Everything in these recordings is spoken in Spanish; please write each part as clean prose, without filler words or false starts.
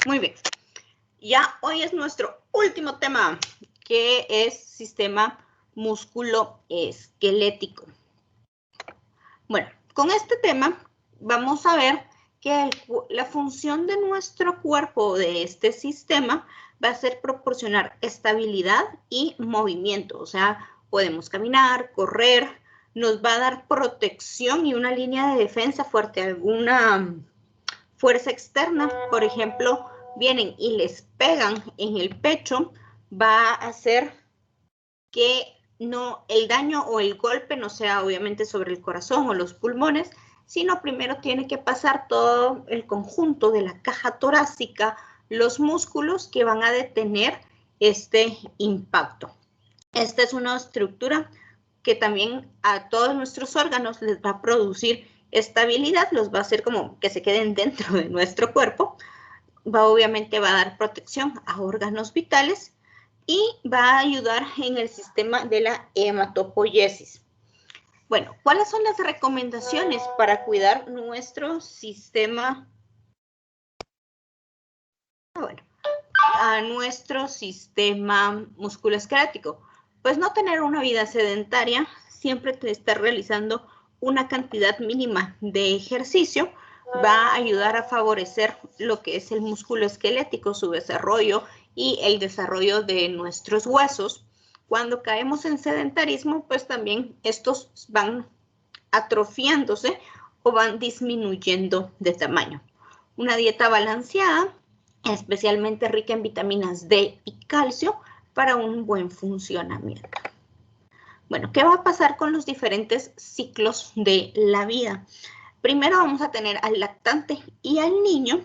Muy bien. Ya hoy es nuestro último tema, que es sistema musculoesquelético. Bueno, con este tema vamos a ver que la función de nuestro cuerpo, de este sistema, va a ser proporcionar estabilidad y movimiento. O sea, podemos caminar, correr, nos va a dar protección y una línea de defensa frente a alguna fuerza externa. Por ejemplo, vienen y les pegan en el pecho, va a hacer que no, el daño o el golpe no sea obviamente sobre el corazón o los pulmones, sino primero tiene que pasar todo el conjunto de la caja torácica, los músculos que van a detener este impacto. Esta es una estructura que también a todos nuestros órganos les va a producir estabilidad, los va a hacer como que se queden dentro de nuestro cuerpo, obviamente va a dar protección a órganos vitales y va a ayudar en el sistema de la hematopoiesis. Bueno, ¿cuáles son las recomendaciones para cuidar nuestro sistema? Bueno, a nuestro sistema musculoesquelético. Pues no tener una vida sedentaria, siempre estar realizando una cantidad mínima de ejercicio, va a ayudar a favorecer lo que es el músculo esquelético, su desarrollo y el desarrollo de nuestros huesos. Cuando caemos en sedentarismo, pues también estos van atrofiándose o van disminuyendo de tamaño. Una dieta balanceada, especialmente rica en vitaminas D y calcio, para un buen funcionamiento. Bueno, ¿qué va a pasar con los diferentes ciclos de la vida? Primero vamos a tener al lactante y al niño.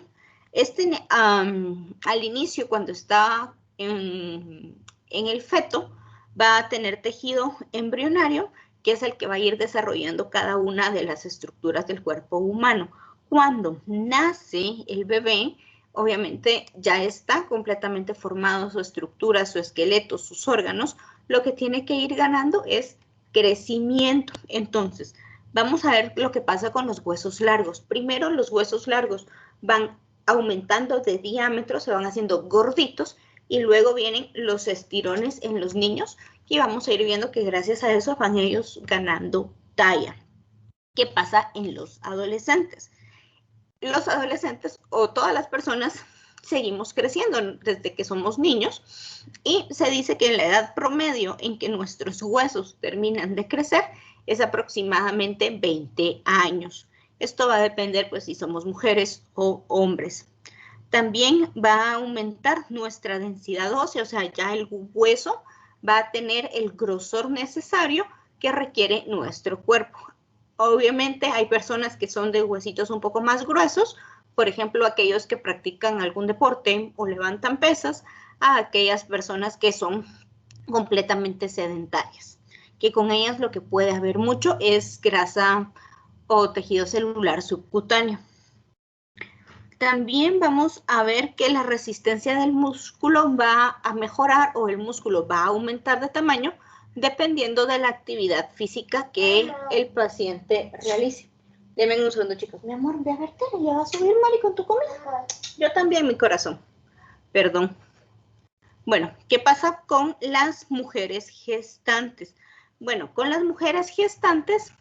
Al inicio, cuando está en el feto, va a tener tejido embrionario, que es el que va a ir desarrollando cada una de las estructuras del cuerpo humano. Cuando nace el bebé, obviamente ya está completamente formado su estructura, su esqueleto, sus órganos. Lo que tiene que ir ganando es crecimiento. Entonces, vamos a ver lo que pasa con los huesos largos. Primero, los huesos largos van aumentando de diámetro, se van haciendo gorditos, y luego vienen los estirones en los niños, y vamos a ir viendo que gracias a eso van ellos ganando talla. ¿Qué pasa en los adolescentes? Los adolescentes o todas las personas seguimos creciendo desde que somos niños, y se dice que en la edad promedio en que nuestros huesos terminan de crecer es aproximadamente 20 años. Esto va a depender pues si somos mujeres o hombres. También va a aumentar nuestra densidad ósea, o sea, ya el hueso va a tener el grosor necesario que requiere nuestro cuerpo. Obviamente hay personas que son de huesitos un poco más gruesos, por ejemplo, aquellos que practican algún deporte o levantan pesas, a aquellas personas que son completamente sedentarias, que con ellas lo que puede haber mucho es grasa o tejido celular subcutáneo. También vamos a ver que la resistencia del músculo va a mejorar o el músculo va a aumentar de tamaño dependiendo de la actividad física que el paciente realice. Denme un segundo, chicos. Mi amor, ve a verte, ya va a subir Mari con tu comida. Yo también, mi corazón. Perdón. Bueno, ¿qué pasa con las mujeres gestantes? Bueno, con las mujeres gestantes,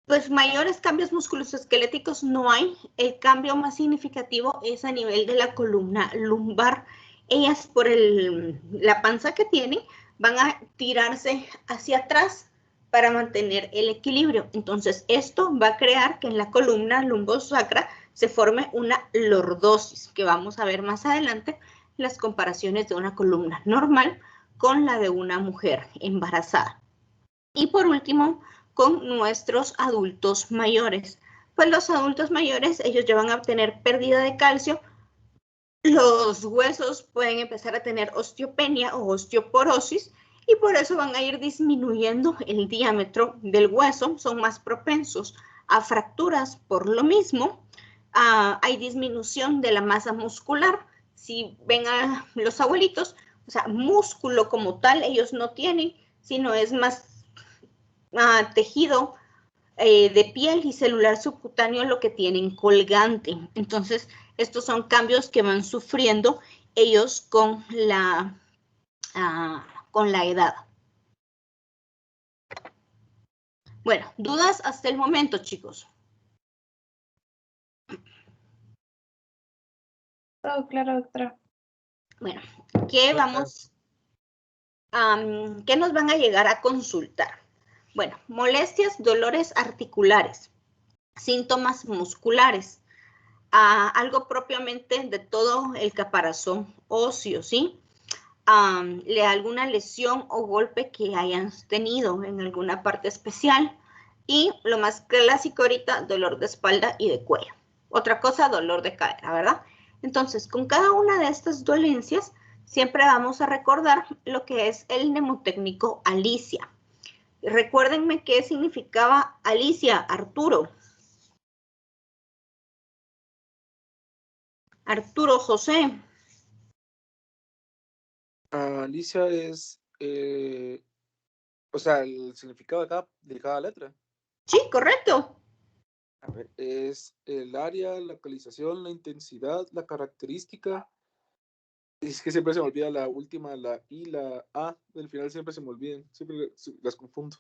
pues mayores cambios musculoesqueléticos no hay. El cambio más significativo es a nivel de la columna lumbar. Ellas, por la panza que tienen, van a tirarse hacia atrás para mantener el equilibrio. Entonces, esto va a crear que en la columna lumbosacra se forme una lordosis, que vamos a ver más adelante las comparaciones de una columna normal con la de una mujer embarazada. Y por último, con nuestros adultos mayores. Pues los adultos mayores, ellos ya van a tener pérdida de calcio, los huesos pueden empezar a tener osteopenia o osteoporosis, y por eso van a ir disminuyendo el diámetro del hueso, son más propensos a fracturas por lo mismo. Hay disminución de la masa muscular. Si ven a los abuelitos, o sea, músculo como tal ellos no tienen, sino es más tejido de piel y celular subcutáneo lo que tienen colgante. Entonces, estos son cambios que van sufriendo ellos con la edad. Bueno, ¿dudas hasta el momento, chicos? Todo claro, doctora. Bueno, ¿qué nos van a llegar a consultar? Bueno, molestias, dolores articulares, síntomas musculares, algo propiamente de todo el caparazón óseo, ¿sí? Alguna lesión o golpe que hayan tenido en alguna parte especial. Y lo más clásico ahorita, dolor de espalda y de cuello. Otra cosa, dolor de cadera, ¿verdad? Entonces, con cada una de estas dolencias, siempre vamos a recordar lo que es el mnemotécnico Alicia. Recuérdenme qué significaba Alicia, Arturo. Arturo José. Alicia es, o sea, el significado de cada letra. Sí, correcto. A ver, es el área, la localización, la intensidad, la característica. Es que siempre se me olvida la última, la I, la A, del final siempre se me olvidan, siempre las confundo.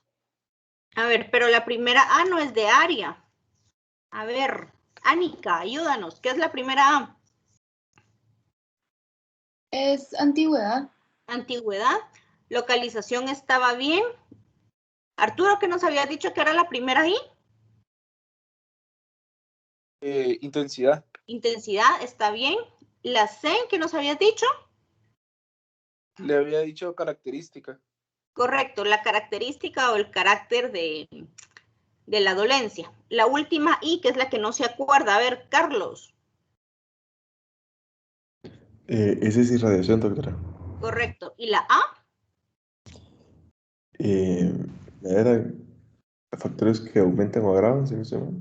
A ver, pero la primera A no es de área. A ver, Anika, ayúdanos. ¿Qué es la primera A? Es antigüedad. Antigüedad. Localización estaba bien. Arturo, ¿qué nos había dicho que era la primera I? Intensidad. Intensidad, está bien. La C, ¿qué nos habías dicho? Le había dicho característica. Correcto, la característica o el carácter de la dolencia. La última I, que es la que no se acuerda. A ver, Carlos. Esa es irradiación, doctora. Correcto. ¿Y la A? Era factores que aumentan o agravan, si no se llama.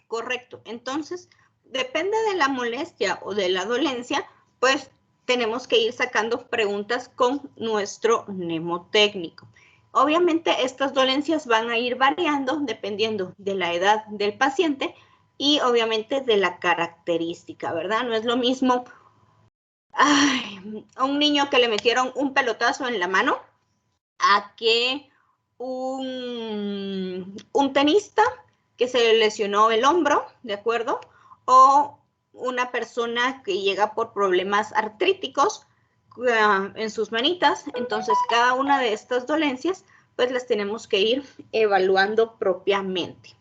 Correcto. Entonces, depende de la molestia o de la dolencia, pues tenemos que ir sacando preguntas con nuestro mnemotécnico. Obviamente, estas dolencias van a ir variando dependiendo de la edad del paciente y obviamente de la característica, ¿verdad? No es lo mismo a un niño que le metieron un pelotazo en la mano a que un tenista que se lesionó el hombro, ¿de acuerdo? O una persona que llega por problemas artríticos en sus manitas. Entonces, cada una de estas dolencias, pues las tenemos que ir evaluando propiamente.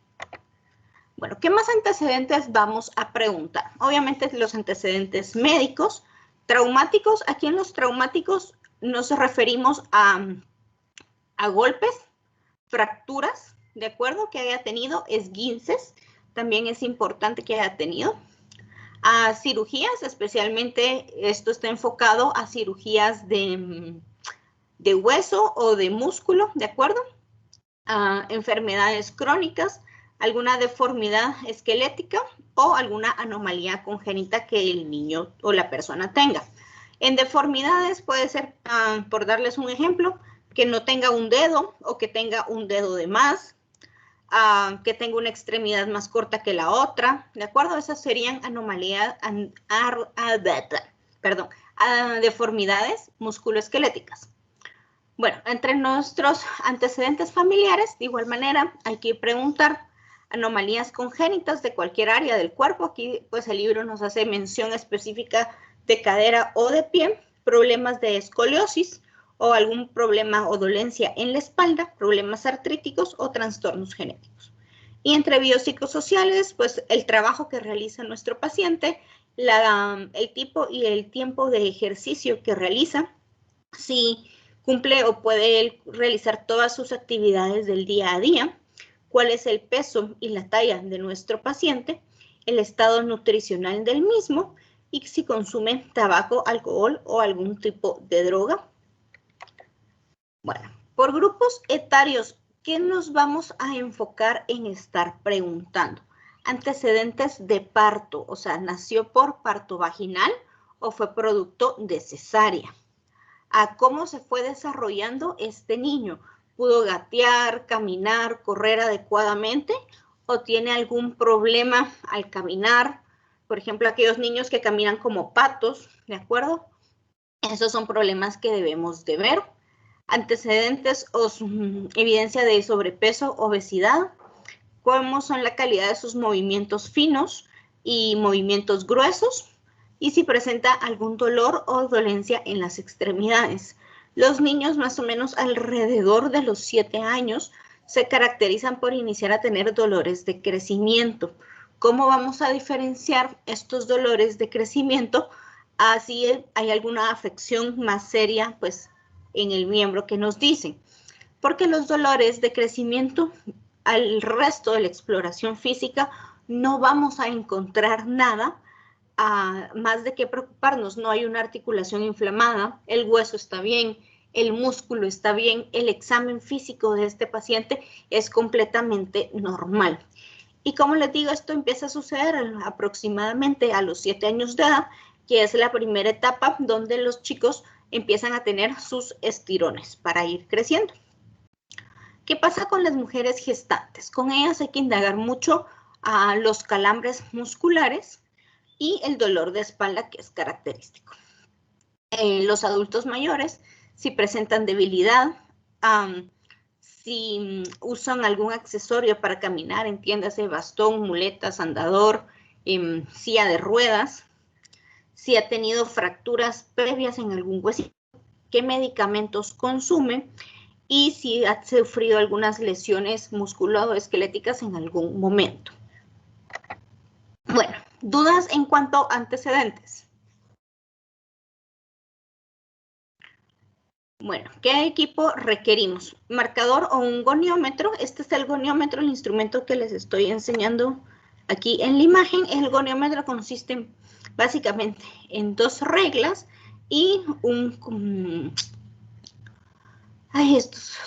Bueno, ¿qué más antecedentes vamos a preguntar? Obviamente los antecedentes médicos, traumáticos. Aquí en los traumáticos nos referimos a golpes, fracturas, ¿de acuerdo? Que haya tenido, esguinces, también es importante que haya tenido. A cirugías, especialmente esto está enfocado a cirugías de hueso o de músculo, ¿de acuerdo? A enfermedades crónicas, alguna deformidad esquelética o alguna anomalía congénita que el niño o la persona tenga. En deformidades puede ser, por darles un ejemplo, que no tenga un dedo o que tenga un dedo de más, que tenga una extremidad más corta que la otra, ¿de acuerdo? Esas serían anomalías, deformidades musculoesqueléticas. Bueno, entre nuestros antecedentes familiares, de igual manera, hay que preguntar anomalías congénitas de cualquier área del cuerpo. Aquí, pues, el libro nos hace mención específica de cadera o de pie, problemas de escoliosis o algún problema o dolencia en la espalda, problemas artríticos o trastornos genéticos. Y entre biopsicosociales, pues, el trabajo que realiza nuestro paciente, el tipo y el tiempo de ejercicio que realiza, si cumple o puede realizar todas sus actividades del día a día, cuál es el peso y la talla de nuestro paciente, el estado nutricional del mismo y si consume tabaco, alcohol o algún tipo de droga. Bueno, por grupos etarios, ¿qué nos vamos a enfocar en estar preguntando? Antecedentes de parto, o sea, ¿nació por parto vaginal o fue producto de cesárea? A cómo se fue desarrollando este niño. pudo gatear, caminar, correr adecuadamente o tiene algún problema al caminar. Por ejemplo, aquellos niños que caminan como patos, ¿de acuerdo? Esos son problemas que debemos de ver. Antecedentes o evidencia de sobrepeso, obesidad. Cómo son la calidad de sus movimientos finos y movimientos gruesos. Y si presenta algún dolor o dolencia en las extremidades. Los niños más o menos alrededor de los 7 años se caracterizan por iniciar a tener dolores de crecimiento. ¿Cómo vamos a diferenciar estos dolores de crecimiento? Así hay alguna afección más seria, pues, en el miembro que nos dicen. Porque los dolores de crecimiento, al resto de la exploración física, no vamos a encontrar nada más de qué preocuparnos. No hay una articulación inflamada, el hueso está bien, el músculo está bien, el examen físico de este paciente es completamente normal. Y como les digo, esto empieza a suceder aproximadamente a los 7 años de edad, que es la primera etapa donde los chicos empiezan a tener sus estirones para ir creciendo. ¿Qué pasa con las mujeres gestantes? Con ellas hay que indagar mucho a los calambres musculares y el dolor de espalda, que es característico. Los adultos mayores, si presentan debilidad, si usan algún accesorio para caminar, entiéndase bastón, muletas, andador, silla de ruedas, si ha tenido fracturas previas en algún huesito, qué medicamentos consumen y si ha sufrido algunas lesiones musculoesqueléticas en algún momento. Bueno, dudas en cuanto a antecedentes. Bueno, ¿qué equipo requerimos? Marcador o un goniómetro. Este es el goniómetro, el instrumento que les estoy enseñando aquí en la imagen. El goniómetro consiste básicamente en 2 reglas y estos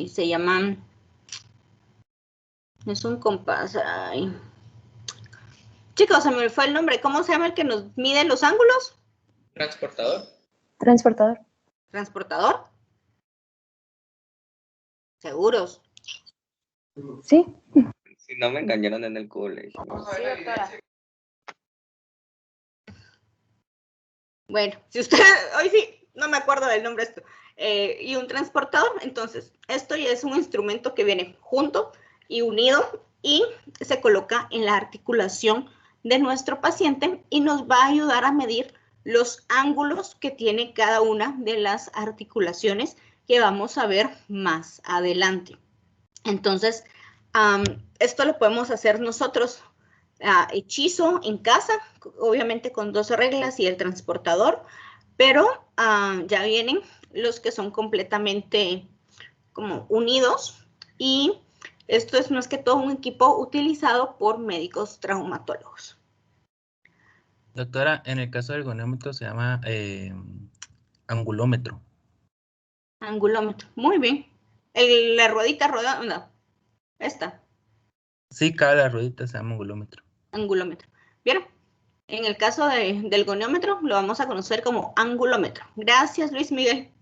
se llaman, es un compás. Chicos, se me fue el nombre. ¿Cómo se llama el que nos mide los ángulos? Transportador. Transportador. ¿Transportador? ¿Seguros? Sí. Si no me engañaron en el colegio. Sí, doctora. Bueno, si usted, hoy sí, no me acuerdo del nombre esto. Y un transportador, entonces, esto ya es un instrumento que viene junto y unido y se coloca en la articulación de nuestro paciente y nos va a ayudar a medir los ángulos que tiene cada una de las articulaciones que vamos a ver más adelante. Entonces, esto lo podemos hacer nosotros hechizo en casa, obviamente con 2 reglas y el transportador, pero ya vienen los que son completamente como unidos y esto es más que todo un equipo utilizado por médicos traumatólogos. Doctora, en el caso del goniómetro se llama angulómetro. Angulómetro, muy bien. La ruedita rodada, esta. Sí, cada ruedita se llama angulómetro. Angulómetro. ¿Vieron? En el caso del goniómetro lo vamos a conocer como angulómetro. Gracias, Luis Miguel.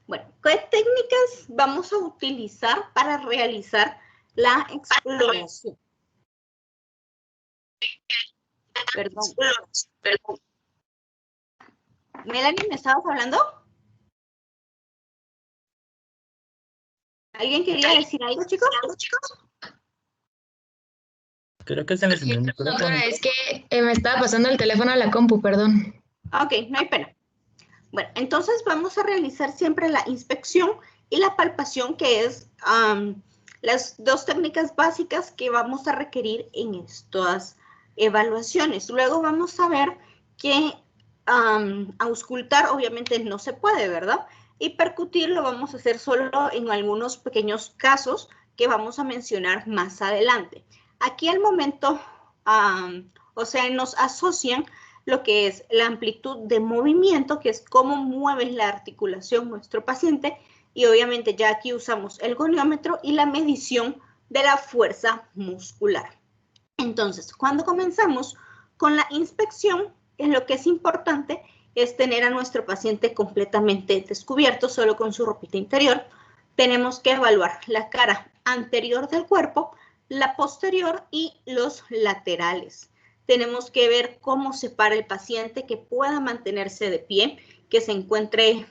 Bueno, ¿qué técnicas vamos a utilizar para realizar la exploración? Perdón. Melanie, ¿me estabas hablando? ¿Alguien quería decir algo, chicos? Creo que se les entendió. Doctora, es que me estaba pasando el teléfono a la compu, perdón. Ok, no hay pena. Bueno, entonces vamos a realizar siempre la inspección y la palpación, que es las 2 técnicas básicas que vamos a requerir en estas evaluaciones. Luego vamos a ver que auscultar obviamente no se puede, ¿verdad? Y percutir lo vamos a hacer solo en algunos pequeños casos que vamos a mencionar más adelante. Aquí al momento, o sea, nos asocian lo que es la amplitud de movimiento, que es cómo mueve la articulación nuestro paciente, y obviamente ya aquí usamos el goniómetro y la medición de la fuerza muscular. Entonces, cuando comenzamos con la inspección, lo que es importante es tener a nuestro paciente completamente descubierto, solo con su ropita interior. Tenemos que evaluar la cara anterior del cuerpo, la posterior y los laterales. Tenemos que ver cómo se para el paciente, que pueda mantenerse de pie, que se encuentre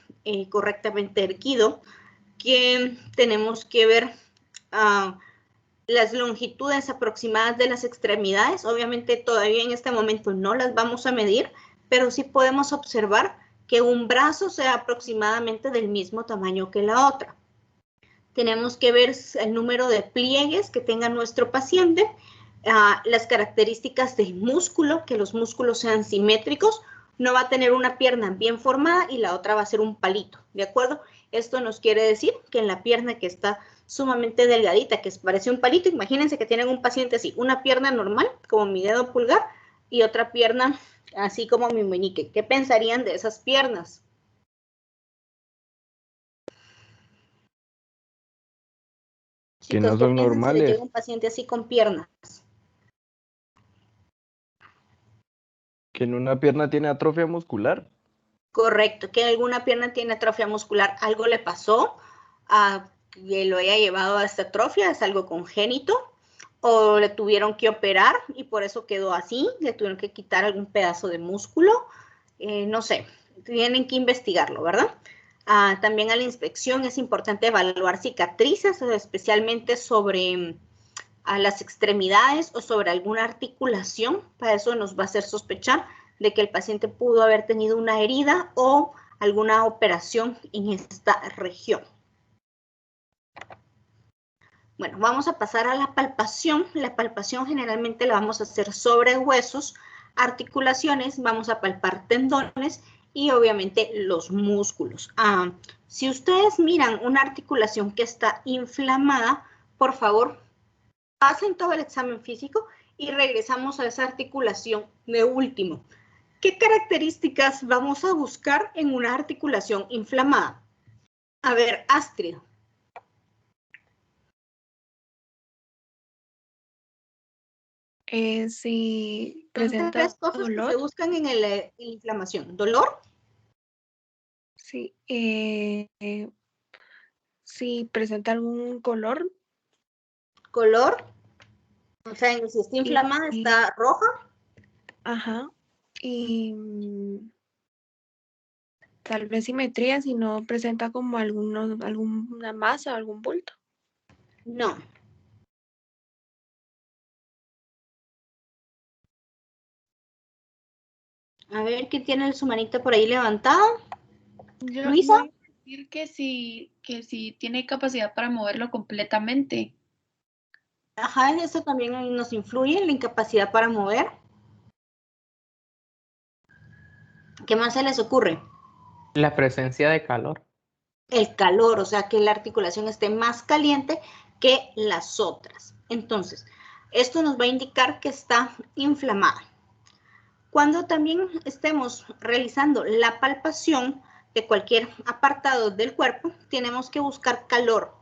correctamente erguido, que tenemos que ver las longitudes aproximadas de las extremidades. Obviamente todavía en este momento no las vamos a medir, pero sí podemos observar que un brazo sea aproximadamente del mismo tamaño que la otra. Tenemos que ver el número de pliegues que tenga nuestro paciente, las características del músculo, que los músculos sean simétricos. No va a tener una pierna bien formada y la otra va a ser un palito, ¿de acuerdo? Esto nos quiere decir que en la pierna que está sumamente delgadita, que parece un palito, imagínense que tienen un paciente así, una pierna normal, como mi dedo pulgar, y otra pierna así como mi meñique. ¿Qué pensarían de esas piernas? Que Chicos, no ¿qué son piensan si les normales. llega un paciente así con piernas? Que en una pierna tiene atrofia muscular. Correcto, que alguna pierna tiene atrofia muscular. Algo le pasó que lo haya llevado a esta atrofia, es algo congénito, o le tuvieron que operar y por eso quedó así, le tuvieron que quitar algún pedazo de músculo, no sé, tienen que investigarlo, ¿verdad? También a la inspección es importante evaluar cicatrices, especialmente sobre a las extremidades o sobre alguna articulación. Para eso nos va a hacer sospechar de que el paciente pudo haber tenido una herida o alguna operación en esta región. Bueno, vamos a pasar a la palpación. La palpación generalmente la vamos a hacer sobre huesos, articulaciones, vamos a palpar tendones y obviamente los músculos. Si ustedes miran una articulación que está inflamada, por favor, pasen todo el examen físico y regresamos a esa articulación de último. ¿Qué características vamos a buscar en una articulación inflamada? A ver, Astrid. Si Son presenta tres cosas que se dolor, buscan en la inflamación. ¿Dolor? sí, si presenta algún color ¿Color? O sea, si está inflamada, y- está roja. ajá, y tal vez simetría si no presenta como alguna masa, algún bulto. No. A ver, ¿quién tiene su manita por ahí levantada? Yo Luisa. iba a decir que si tiene capacidad para moverlo completamente. Ajá, eso también nos influye en la incapacidad para mover. ¿Qué más se les ocurre? La presencia de calor. El calor, o sea, que la articulación esté más caliente que las otras. Entonces, esto nos va a indicar que está inflamada. Cuando también estemos realizando la palpación de cualquier apartado del cuerpo, tenemos que buscar calor.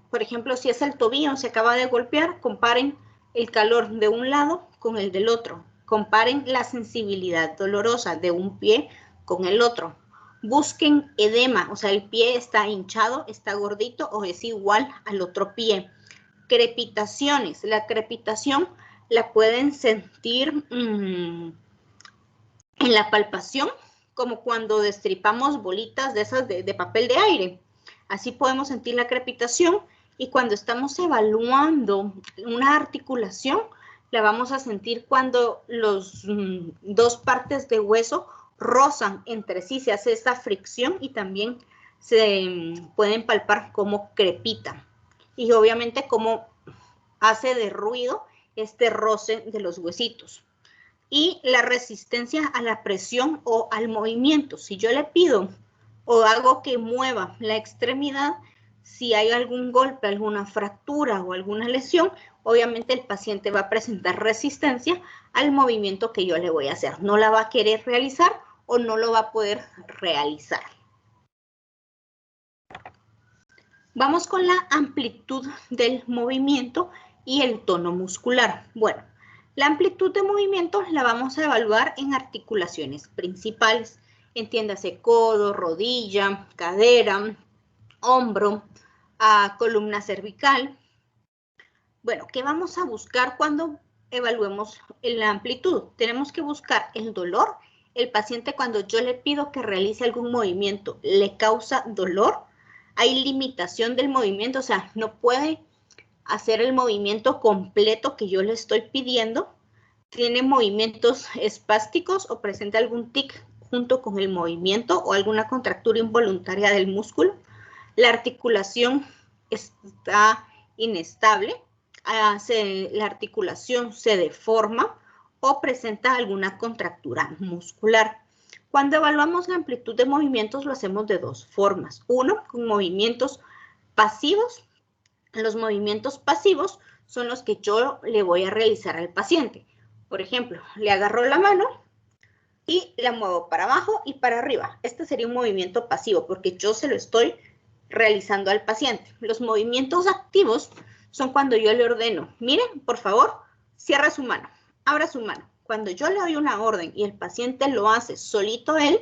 Por ejemplo, si es el tobillo, se acaba de golpear, comparen el calor de un lado con el del otro. Comparen la sensibilidad dolorosa de un pie con el otro. Busquen edema, o sea, el pie está hinchado, está gordito o es igual al otro pie. Crepitaciones. La crepitación la pueden sentir en la palpación, como cuando destripamos bolitas de esas de papel de aire. Así podemos sentir la crepitación y cuando estamos evaluando una articulación, la vamos a sentir cuando los dos partes de hueso rozan entre sí, se hace esta fricción y también se pueden palpar como crepita. Y obviamente como hace de ruido este roce de los huesitos. Y la resistencia a la presión o al movimiento. Si yo le pido o hago que mueva la extremidad, si hay algún golpe, alguna fractura o alguna lesión, obviamente el paciente va a presentar resistencia al movimiento que yo le voy a hacer. No la va a querer realizar o no lo va a poder realizar. Vamos con la amplitud del movimiento y el tono muscular. Bueno, La amplitud de movimiento la vamos a evaluar en articulaciones principales. Entiéndase codo, rodilla, cadera, hombro, columna cervical. Bueno, ¿qué vamos a buscar cuando evaluemos la amplitud? Tenemos que buscar el dolor. El paciente, cuando yo le pido que realice algún movimiento, ¿le causa dolor? ¿Hay limitación del movimiento? O sea, no puede hacer el movimiento completo que yo le estoy pidiendo. ¿Tiene movimientos espásticos o presenta algún tic junto con el movimiento o alguna contractura involuntaria del músculo? La articulación está inestable, la articulación se deforma o presenta alguna contractura muscular. Cuando evaluamos la amplitud de movimientos lo hacemos de dos formas. Uno, con movimientos pasivos. Los movimientos pasivos son los que yo le voy a realizar al paciente. Por ejemplo, le agarro la mano y la muevo para abajo y para arriba. Este sería un movimiento pasivo porque yo se lo estoy realizando al paciente. Los movimientos activos son cuando yo le ordeno, miren, por favor, cierra su mano, abra su mano. Cuando yo le doy una orden y el paciente lo hace solito él,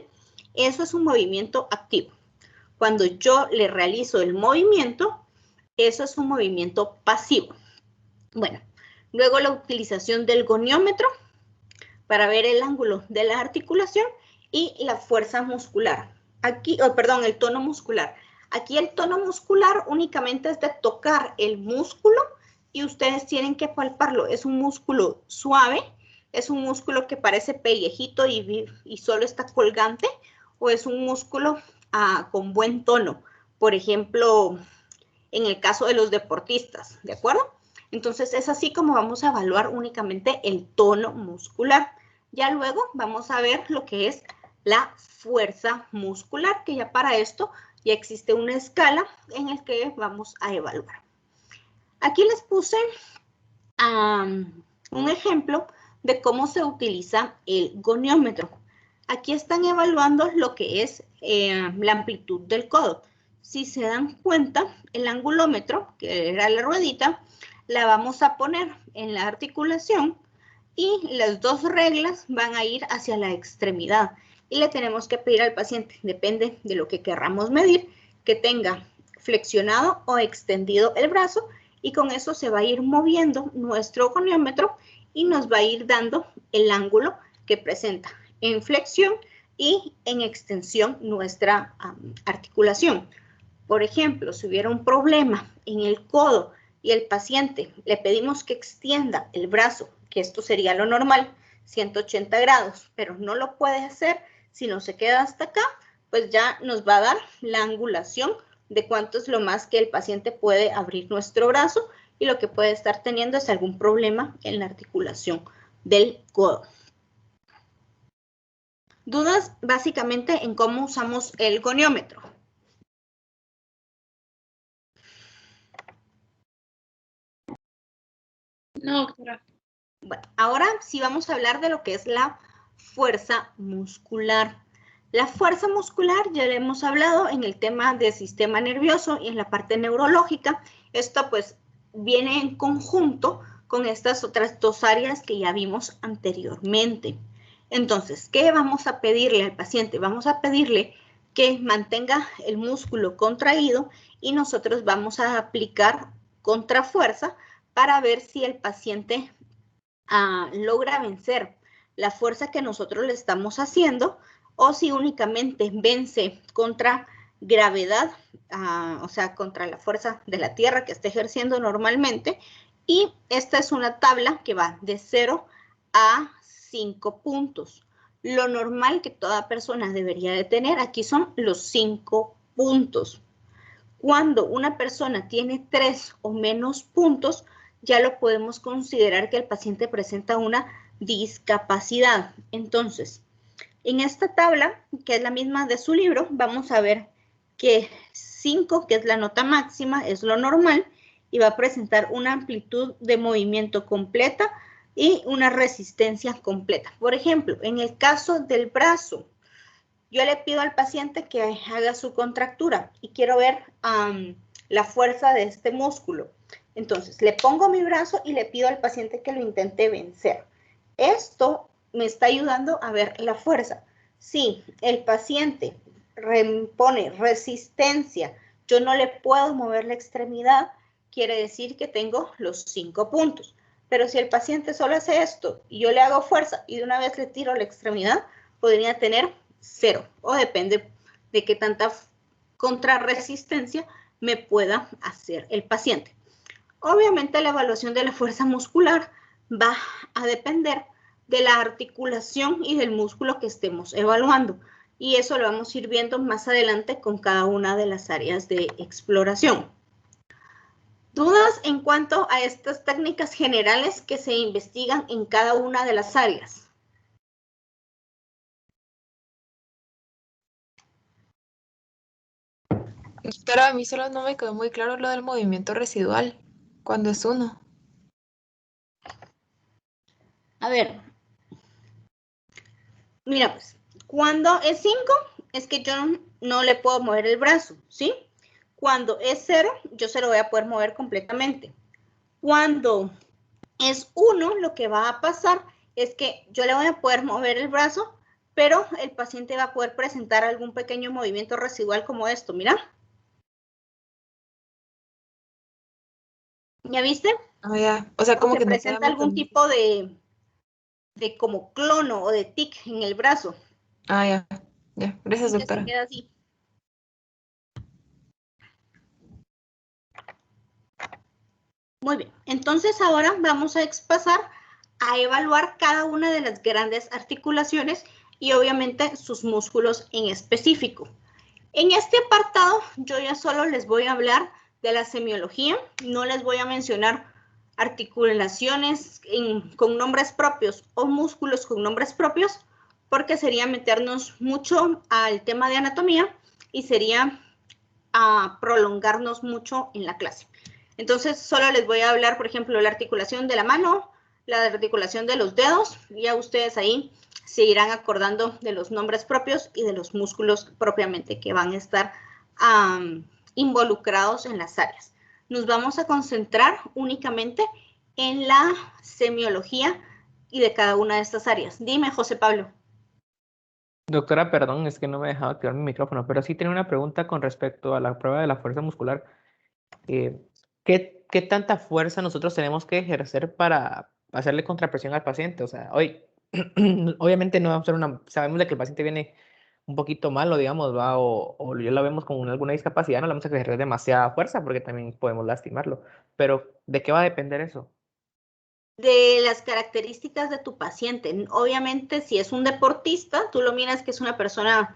eso es un movimiento activo. Cuando yo le realizo el movimiento, eso es un movimiento pasivo. Bueno, luego la utilización del goniómetro para ver el ángulo de la articulación y la fuerza muscular. Aquí, perdón, el tono muscular. Aquí el tono muscular únicamente es de tocar el músculo y ustedes tienen que palparlo. Es un músculo suave, es un músculo que parece pellejito y solo está colgante, o es un músculo con buen tono. Por ejemplo, en el caso de los deportistas, ¿de acuerdo? Entonces es así como vamos a evaluar únicamente el tono muscular. Ya luego vamos a ver lo que es la fuerza muscular, que ya para esto ya existe una escala en la que vamos a evaluar. Aquí les puse un ejemplo de cómo se utiliza el goniómetro. Aquí están evaluando lo que es la amplitud del codo. Si se dan cuenta, el angulómetro, que era la ruedita, la vamos a poner en la articulación y las dos reglas van a ir hacia la extremidad. Y le tenemos que pedir al paciente, depende de lo que querramos medir, que tenga flexionado o extendido el brazo, y con eso se va a ir moviendo nuestro goniómetro y nos va a ir dando el ángulo que presenta en flexión y en extensión nuestra articulación. Por ejemplo, si hubiera un problema en el codo y el paciente le pedimos que extienda el brazo, que esto sería lo normal, 180 grados, pero no lo puede hacer, sino se queda hasta acá, pues ya nos va a dar la angulación de cuánto es lo más que el paciente puede abrir nuestro brazo, y lo que puede estar teniendo es algún problema en la articulación del codo. ¿Dudas básicamente en cómo usamos el goniómetro? No, doctora. Bueno, ahora sí vamos a hablar de lo que es la fuerza muscular. La fuerza muscular ya le hemos hablado en el tema del sistema nervioso y en la parte neurológica. Esto pues viene en conjunto con estas otras dos áreas que ya vimos anteriormente. Entonces, ¿qué vamos a pedirle al paciente? Vamos a pedirle que mantenga el músculo contraído y nosotros vamos a aplicar contrafuerza para ver si el paciente logra vencer la fuerza que nosotros le estamos haciendo, o si únicamente vence contra gravedad, o sea, contra la fuerza de la tierra que está ejerciendo normalmente. Y esta es una tabla que va de 0 a 5 puntos. Lo normal que toda persona debería de tener aquí son los 5 puntos. Cuando una persona tiene 3 o menos puntos, ya lo podemos considerar que el paciente presenta una discapacidad. Entonces, en esta tabla, que es la misma de su libro, vamos a ver que 5, que es la nota máxima, es lo normal, y va a presentar una amplitud de movimiento completa y una resistencia completa. Por ejemplo, en el caso del brazo, yo le pido al paciente que haga su contractura y quiero ver la fuerza de este músculo. Entonces, le pongo mi brazo y le pido al paciente que lo intente vencer. Esto me está ayudando a ver la fuerza. Si el paciente pone resistencia, yo no le puedo mover la extremidad, quiere decir que tengo los 5 puntos. Pero si el paciente solo hace esto y yo le hago fuerza y de una vez le tiro la extremidad, podría tener 0. O depende de qué tanta contrarresistencia me pueda hacer el paciente. Obviamente la evaluación de la fuerza muscular va a depender de la articulación y del músculo que estemos evaluando. Y eso lo vamos a ir viendo más adelante con cada una de las áreas de exploración. ¿Dudas en cuanto a estas técnicas generales que se investigan en cada una de las áreas? Pero a mí solo no me quedó muy claro lo del movimiento residual, cuando es 1. A ver, mira pues, cuando es 5 es que yo no le puedo mover el brazo, ¿sí? Cuando es 0, yo se lo voy a poder mover completamente. Cuando es 1, lo que va a pasar es que yo le voy a poder mover el brazo, pero el paciente va a poder presentar algún pequeño movimiento residual como esto, mira. ¿Ya viste? Ah, ya. O sea, como que que no presenta queda algún tipo de como clono o de tic en el brazo. Ah, ya. Ya. Gracias, Y que se doctora. queda así. Muy bien, entonces ahora vamos a pasar a evaluar cada una de las grandes articulaciones y obviamente sus músculos en específico. En este apartado yo ya solo les voy a hablar de la semiología, no les voy a mencionar articulaciones con nombres propios o músculos con nombres propios, porque sería meternos mucho al tema de anatomía y sería prolongarnos mucho en la clase. Entonces, solo les voy a hablar, por ejemplo, la articulación de la mano, la articulación de los dedos. Ya ustedes ahí se irán acordando de los nombres propios y de los músculos propiamente que van a estar involucrados en las áreas. Nos vamos a concentrar únicamente en la semiología y de cada una de estas áreas. Dime, José Pablo. Doctora, perdón, es que no me dejaba activar mi micrófono, pero sí tenía una pregunta con respecto a la prueba de la fuerza muscular. ¿Qué tanta fuerza nosotros tenemos que ejercer para hacerle contrapresión al paciente? O sea, hoy, obviamente no vamos a hacer sabemos de que el paciente viene un poquito malo, digamos, ¿va? O ya lo vemos con alguna discapacidad, no le vamos a ejercer demasiada fuerza porque también podemos lastimarlo. Pero, ¿de qué va a depender eso? De las características de tu paciente. Obviamente, si es un deportista, tú lo miras que es una persona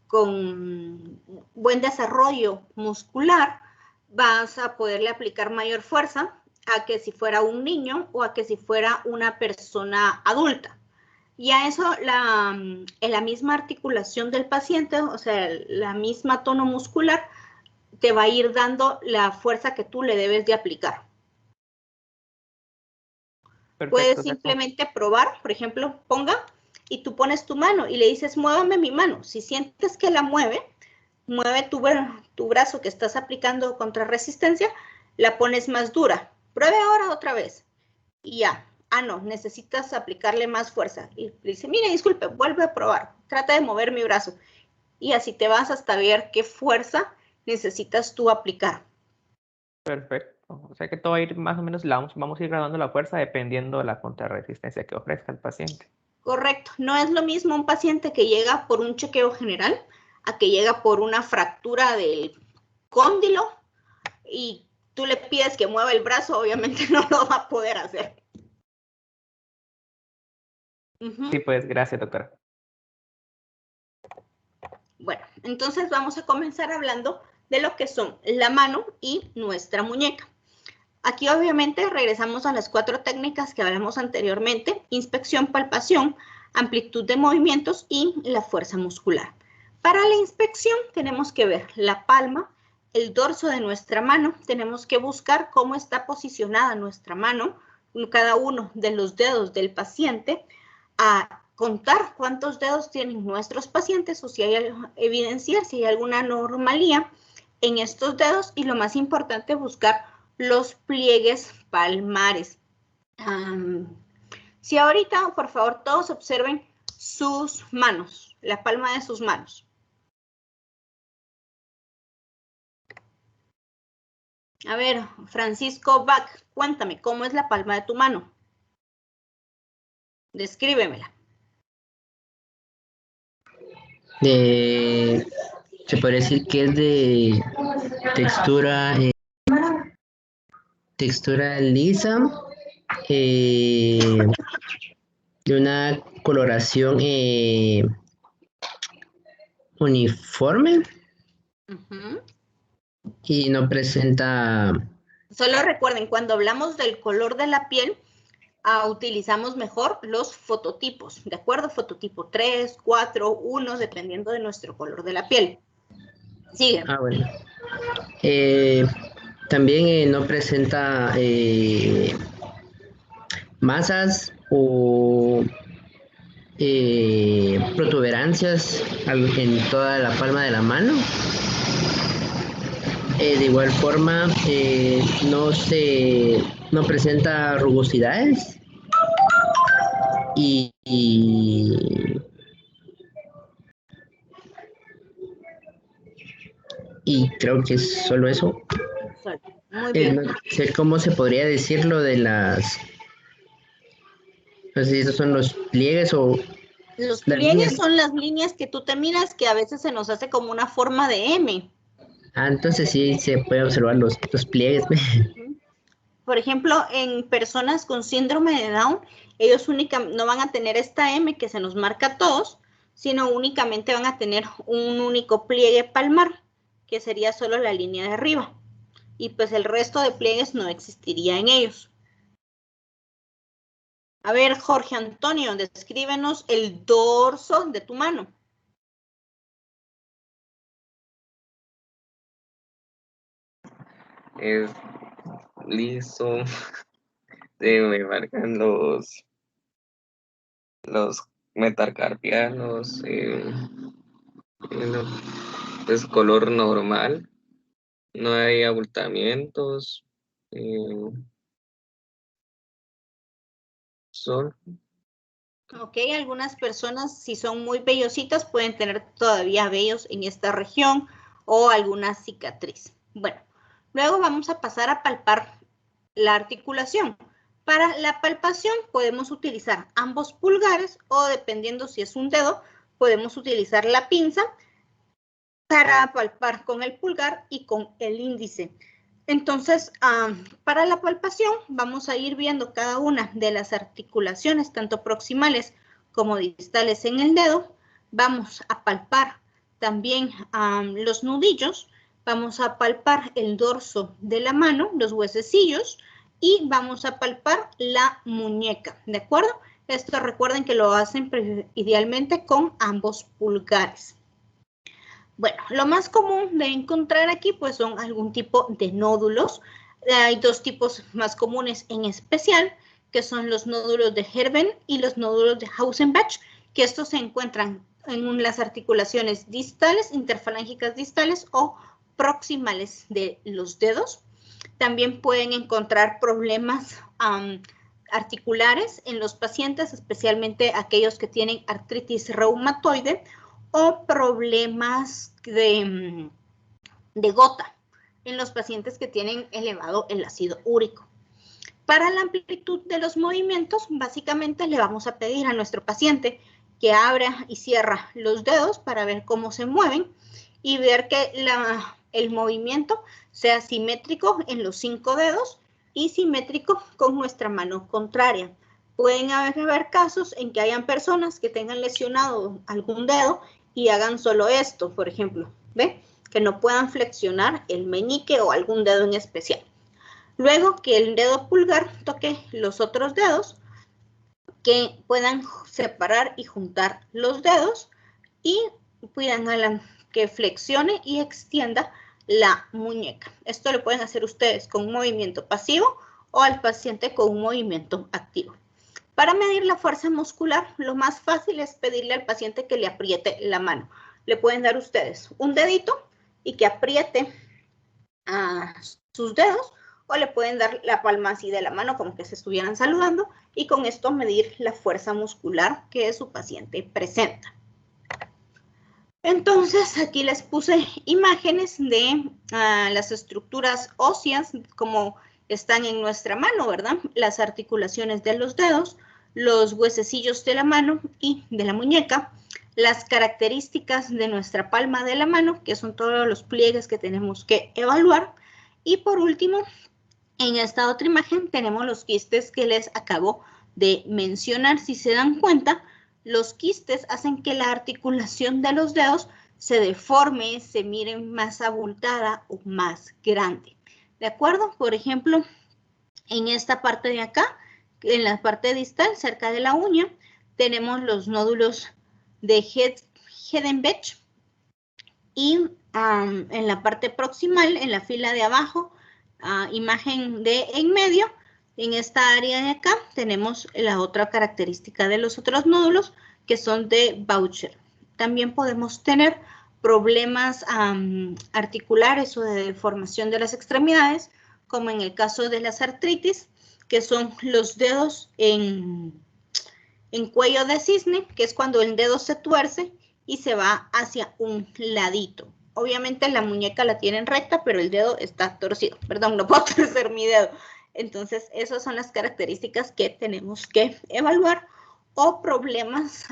con buen desarrollo muscular, vas a poderle aplicar mayor fuerza a que si fuera un niño o a que si fuera una persona adulta. Y a eso, en la misma articulación del paciente, o sea, la misma tono muscular, te va a ir dando la fuerza que tú le debes de aplicar. Perfecto, puedes simplemente probar, por ejemplo, ponga y tú pones tu mano y le dices, muévame mi mano. Si sientes que la mueve tu brazo que estás aplicando contra resistencia, la pones más dura. Pruebe ahora otra vez. Y ya. Ah, no, necesitas aplicarle más fuerza. Y le dice, mire, disculpe, vuelve a probar. Trata de mover mi brazo. Y así te vas hasta ver qué fuerza necesitas tú aplicar. Perfecto. O sea que todo va a ir más o menos, vamos a ir graduando la fuerza dependiendo de la contrarresistencia que ofrezca el paciente. Correcto. No es lo mismo un paciente que llega por un chequeo general a que llega por una fractura del cóndilo y tú le pides que mueva el brazo, obviamente no lo va a poder hacer. Sí, pues, gracias, doctora. Bueno, entonces vamos a comenzar hablando de lo que son la mano y nuestra muñeca. Aquí obviamente regresamos a las 4 técnicas que hablamos anteriormente: inspección, palpación, amplitud de movimientos y la fuerza muscular. Para la inspección tenemos que ver la palma, el dorso de nuestra mano, tenemos que buscar cómo está posicionada nuestra mano, cada uno de los dedos del paciente, a contar cuántos dedos tienen nuestros pacientes o si hay evidenciar si hay alguna anomalía en estos dedos y lo más importante, buscar los pliegues palmares. Si ahorita, por favor, todos observen sus manos, la palma de sus manos. A ver, Francisco Bach, cuéntame, ¿cómo es la palma de tu mano? Descríbemela. Se puede decir que es de textura lisa, de una coloración uniforme. Y no presenta... Solo recuerden, cuando hablamos del color de la piel, utilizamos mejor los fototipos, ¿de acuerdo? Fototipo 3, 4, 1, dependiendo de nuestro color de la piel. Sigue. Bueno. También no presenta masas o protuberancias en toda la palma de la mano. De igual forma, no presenta rugosidades y creo que es solo eso. Muy bien. No sé cómo se podría decir lo de las... No sé si esos son los pliegues o... Los pliegues son las líneas que tú te miras que a veces se nos hace como una forma de M. Entonces sí se puede observar los pliegues. Por ejemplo, en personas con síndrome de Down, ellos no van a tener esta M que se nos marca a todos, sino únicamente van a tener un único pliegue palmar, que sería solo la línea de arriba. Y pues el resto de pliegues no existiría en ellos. A ver, Jorge Antonio, descríbenos el dorso de tu mano. Es liso, me marcan los metacarpianos, es color normal, no hay abultamientos, Ok, algunas personas, si son muy vellositas, pueden tener todavía vellos en esta región o alguna cicatriz. Bueno, luego vamos a pasar a palpar la articulación. Para la palpación podemos utilizar ambos pulgares o, dependiendo si es un dedo, podemos utilizar la pinza para palpar con el pulgar y con el índice. Entonces, para la palpación vamos a ir viendo cada una de las articulaciones, tanto proximales como distales en el dedo. Vamos a palpar también los nudillos, vamos a palpar el dorso de la mano, los huesecillos, y vamos a palpar la muñeca, ¿de acuerdo? Esto recuerden que lo hacen idealmente con ambos pulgares. Bueno, lo más común de encontrar aquí pues son algún tipo de nódulos. Hay dos tipos más comunes en especial, que son los nódulos de Herben y los nódulos de Hausenbach, que estos se encuentran en las articulaciones distales, interfalángicas distales o proximales de los dedos. También pueden encontrar problemas articulares en los pacientes, especialmente aquellos que tienen artritis reumatoide o problemas de gota en los pacientes que tienen elevado el ácido úrico. Para la amplitud de los movimientos, básicamente le vamos a pedir a nuestro paciente que abra y cierra los dedos para ver cómo se mueven y ver que el movimiento sea simétrico en los 5 dedos y simétrico con nuestra mano contraria. Pueden haber casos en que hayan personas que tengan lesionado algún dedo y hagan solo esto, por ejemplo, ¿ve? Que no puedan flexionar el meñique o algún dedo en especial. Luego que el dedo pulgar toque los otros dedos, que puedan separar y juntar los dedos y puedan que flexione y extienda la muñeca. Esto lo pueden hacer ustedes con un movimiento pasivo o al paciente con un movimiento activo. Para medir la fuerza muscular, lo más fácil es pedirle al paciente que le apriete la mano. Le pueden dar ustedes un dedito y que apriete sus dedos, o le pueden dar la palma así de la mano como que se estuvieran saludando y con esto medir la fuerza muscular que su paciente presenta. Entonces aquí les puse imágenes de las estructuras óseas como están en nuestra mano, ¿verdad? Las articulaciones de los dedos, los huesecillos de la mano y de la muñeca, las características de nuestra palma de la mano, que son todos los pliegues que tenemos que evaluar. Y por último, en esta otra imagen tenemos los quistes que les acabo de mencionar. Si se dan cuenta, los quistes hacen que la articulación de los dedos se deforme, se mire más abultada o más grande. ¿De acuerdo? Por ejemplo, en esta parte de acá, en la distal, cerca de la uña, tenemos los nódulos de Hedenbach y en la parte proximal, en la fila de abajo, imagen de en medio, en esta área de acá tenemos la otra característica de los otros nódulos que son de Boucher. También podemos tener problemas articulares o de deformación de las extremidades, como en el caso de las artritis, que son los dedos en cuello de cisne, que es cuando el dedo se tuerce y se va hacia un ladito. Obviamente la muñeca la tienen recta, pero el dedo está torcido. Perdón, no puedo torcer mi dedo. Entonces, esas son las características que tenemos que evaluar. O problemas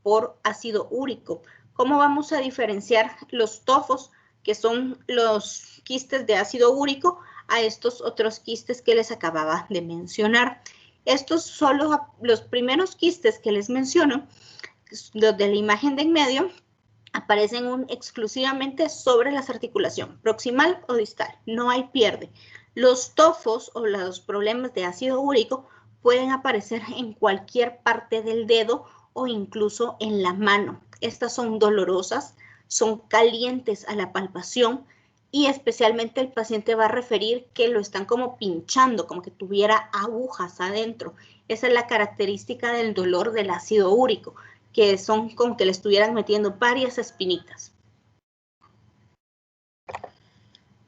por ácido úrico. ¿Cómo vamos a diferenciar los tofos, que son los quistes de ácido úrico, a estos otros quistes que les acababa de mencionar? Estos son los primeros quistes que les menciono, los de la imagen de en medio, aparecen exclusivamente sobre las articulaciones, proximal o distal, no hay pierde. Los tofos o los problemas de ácido úrico pueden aparecer en cualquier parte del dedo o incluso en la mano. Estas son dolorosas, son calientes a la palpación y especialmente el paciente va a referir que lo están como pinchando, como que tuviera agujas adentro. Esa es la característica del dolor del ácido úrico, que son como que le estuvieran metiendo varias espinitas.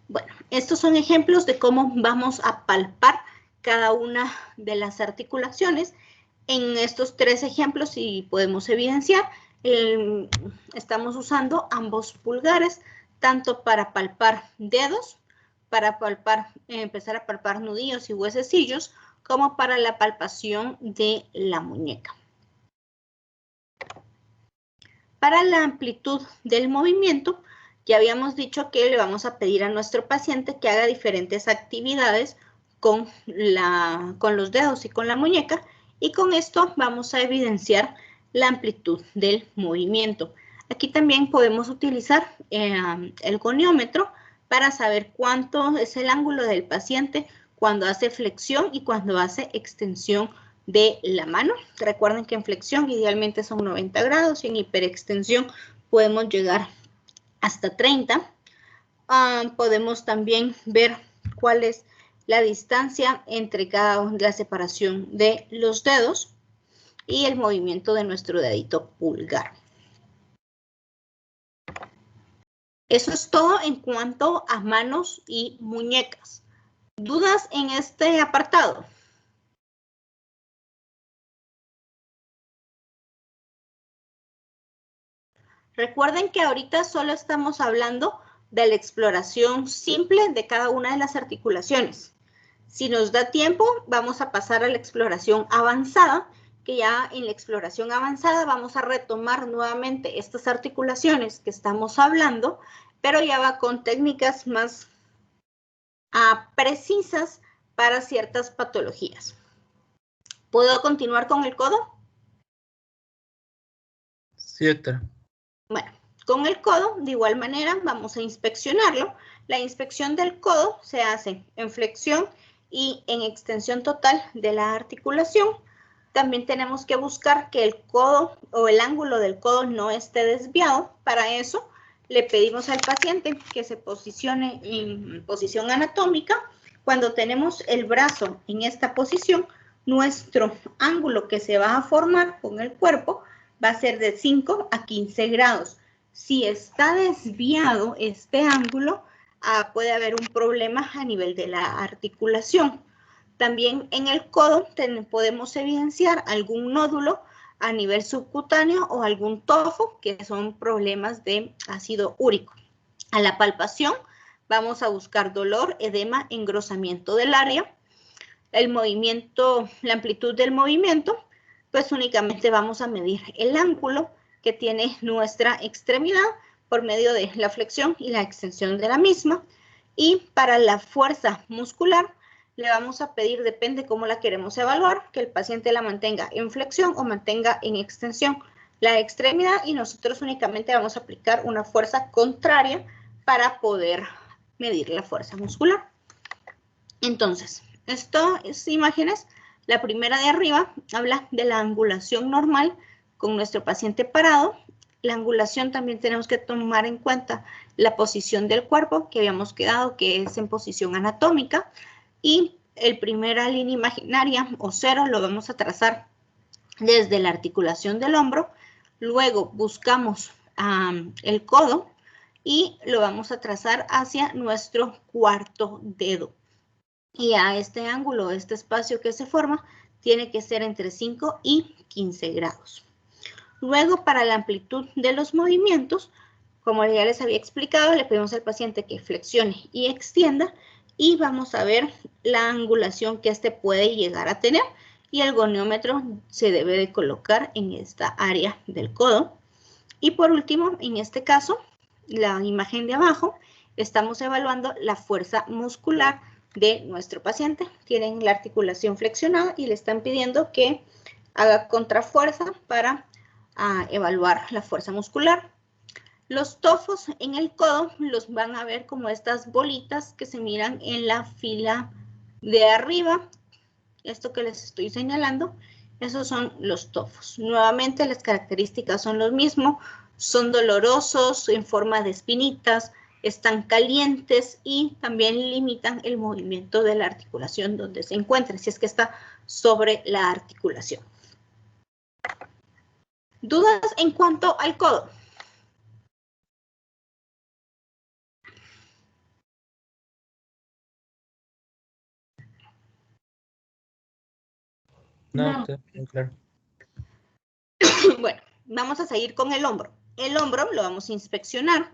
Bueno, estos son ejemplos de cómo vamos a palpar cada una de las articulaciones. En estos 3 ejemplos, si podemos evidenciar, estamos usando ambos pulgares, tanto para palpar dedos, para empezar a palpar nudillos y huesecillos, como para la palpación de la muñeca. Para la amplitud del movimiento, ya habíamos dicho que le vamos a pedir a nuestro paciente que haga diferentes actividades con los dedos y con la muñeca, y con esto vamos a evidenciar la amplitud del movimiento. Aquí también podemos utilizar el goniómetro para saber cuánto es el ángulo del paciente cuando hace flexión y cuando hace extensión de la mano. Recuerden que en flexión idealmente son 90 grados y en hiperextensión podemos llegar hasta 30. Podemos también ver cuál es la distancia entre cada una de la separación de los dedos y el movimiento de nuestro dedito pulgar. Eso es todo en cuanto a manos y muñecas. ¿Dudas en este apartado? Recuerden que ahorita solo estamos hablando de la exploración simple de cada una de las articulaciones. Si nos da tiempo, vamos a pasar a la exploración avanzada, que ya en la exploración avanzada vamos a retomar nuevamente estas articulaciones que estamos hablando, pero ya va con técnicas más precisas para ciertas patologías. ¿Puedo continuar con el codo? Sí, doctora. Bueno, con el codo, de igual manera, vamos a inspeccionarlo. La inspección del codo se hace en flexión y en extensión total de la articulación. También tenemos que buscar que el codo o el ángulo del codo no esté desviado. Para eso, le pedimos al paciente que se posicione en posición anatómica. Cuando tenemos el brazo en esta posición, nuestro ángulo que se va a formar con el cuerpo va a ser de 5 a 15 grados. Si está desviado este ángulo, puede haber un problema a nivel de la articulación. También en el codo podemos evidenciar algún nódulo a nivel subcutáneo o algún tofo, que son problemas de ácido úrico. A la palpación vamos a buscar dolor, edema, engrosamiento del área. El movimiento, la amplitud del movimiento, pues únicamente vamos a medir el ángulo que tiene nuestra extremidad por medio de la flexión y la extensión de la misma. Y para la fuerza muscular, le vamos a pedir, depende cómo la queremos evaluar, que el paciente la mantenga en flexión o mantenga en extensión la extremidad, y nosotros únicamente vamos a aplicar una fuerza contraria para poder medir la fuerza muscular. Entonces, estas imágenes, la primera de arriba habla de la angulación normal con nuestro paciente parado. La angulación también tenemos que tomar en cuenta la posición del cuerpo, que habíamos quedado que es en posición anatómica, y el primera línea imaginaria o cero lo vamos a trazar desde la articulación del hombro. Luego buscamos el codo y lo vamos a trazar hacia nuestro cuarto dedo. Y a este ángulo, este espacio que se forma, tiene que ser entre 5 y 15 grados. Luego, para la amplitud de los movimientos, como ya les había explicado, le pedimos al paciente que flexione y extienda, y vamos a ver la angulación que este puede llegar a tener, y el goniómetro se debe de colocar en esta área del codo. Y por último, en este caso, la imagen de abajo, estamos evaluando la fuerza muscular de nuestro paciente. Tienen la articulación flexionada y le están pidiendo que haga contrafuerza para evaluar la fuerza muscular. Los tofos en el codo los van a ver como estas bolitas que se miran en la fila de arriba. Esto que les estoy señalando, esos son los tofos. Nuevamente las características son los mismos, son dolorosos en forma de espinitas, están calientes y también limitan el movimiento de la articulación donde se encuentra, si es que está sobre la articulación. ¿Dudas en cuanto al codo? No, está muy claro. Bueno, vamos a seguir con el hombro. El hombro lo vamos a inspeccionar.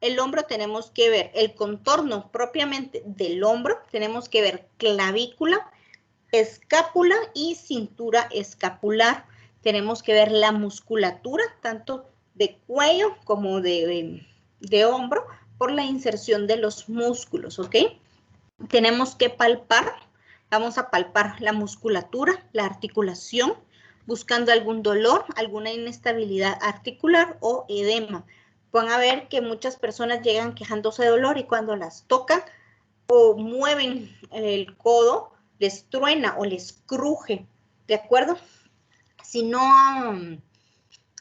El hombro tenemos que ver el contorno propiamente del hombro. Tenemos que ver clavícula, escápula y cintura escapular. Tenemos que ver la musculatura, tanto de cuello como de hombro, por la inserción de los músculos, ¿ok? Tenemos que palpar. Vamos a palpar la musculatura, la articulación, buscando algún dolor, alguna inestabilidad articular o edema. Van a ver que muchas personas llegan quejándose de dolor y cuando las tocan o mueven el codo, les truena o les cruje, ¿de acuerdo? Si no,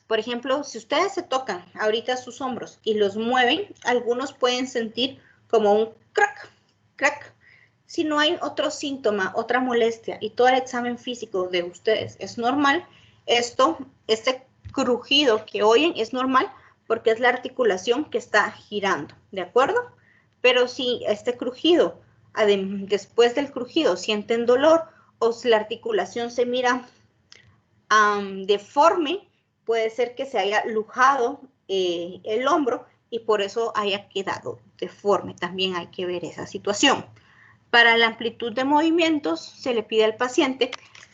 por ejemplo, si ustedes se tocan ahorita sus hombros y los mueven, algunos pueden sentir como un crack, crack. Si no hay otro síntoma, otra molestia y todo el examen físico de ustedes es normal, este crujido que oyen es normal porque es la articulación que está girando, ¿de acuerdo? Pero si este crujido, después del crujido sienten dolor o si la articulación se mira deforme, puede ser que se haya lujado el hombro y por eso haya quedado deforme. También hay que ver esa situación. Para la amplitud de movimientos, se le pide al paciente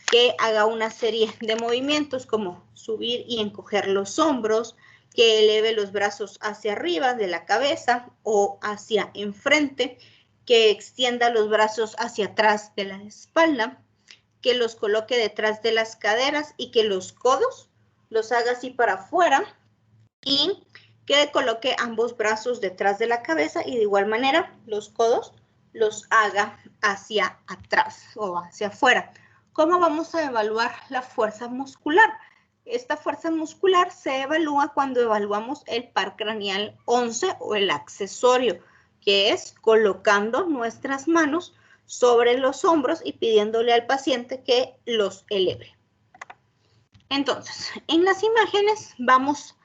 que haga una serie de movimientos como subir y encoger los hombros, que eleve los brazos hacia arriba de la cabeza o hacia enfrente, que extienda los brazos hacia atrás de la espalda, que los coloque detrás de las caderas y que los codos los haga así para afuera y que coloque ambos brazos detrás de la cabeza y de igual manera los codos los haga hacia atrás o hacia afuera. ¿Cómo vamos a evaluar la fuerza muscular? Esta fuerza muscular se evalúa cuando evaluamos el par craneal 11 o el accesorio, que es colocando nuestras manos sobre los hombros y pidiéndole al paciente que los eleve. Entonces, en las imágenes vamos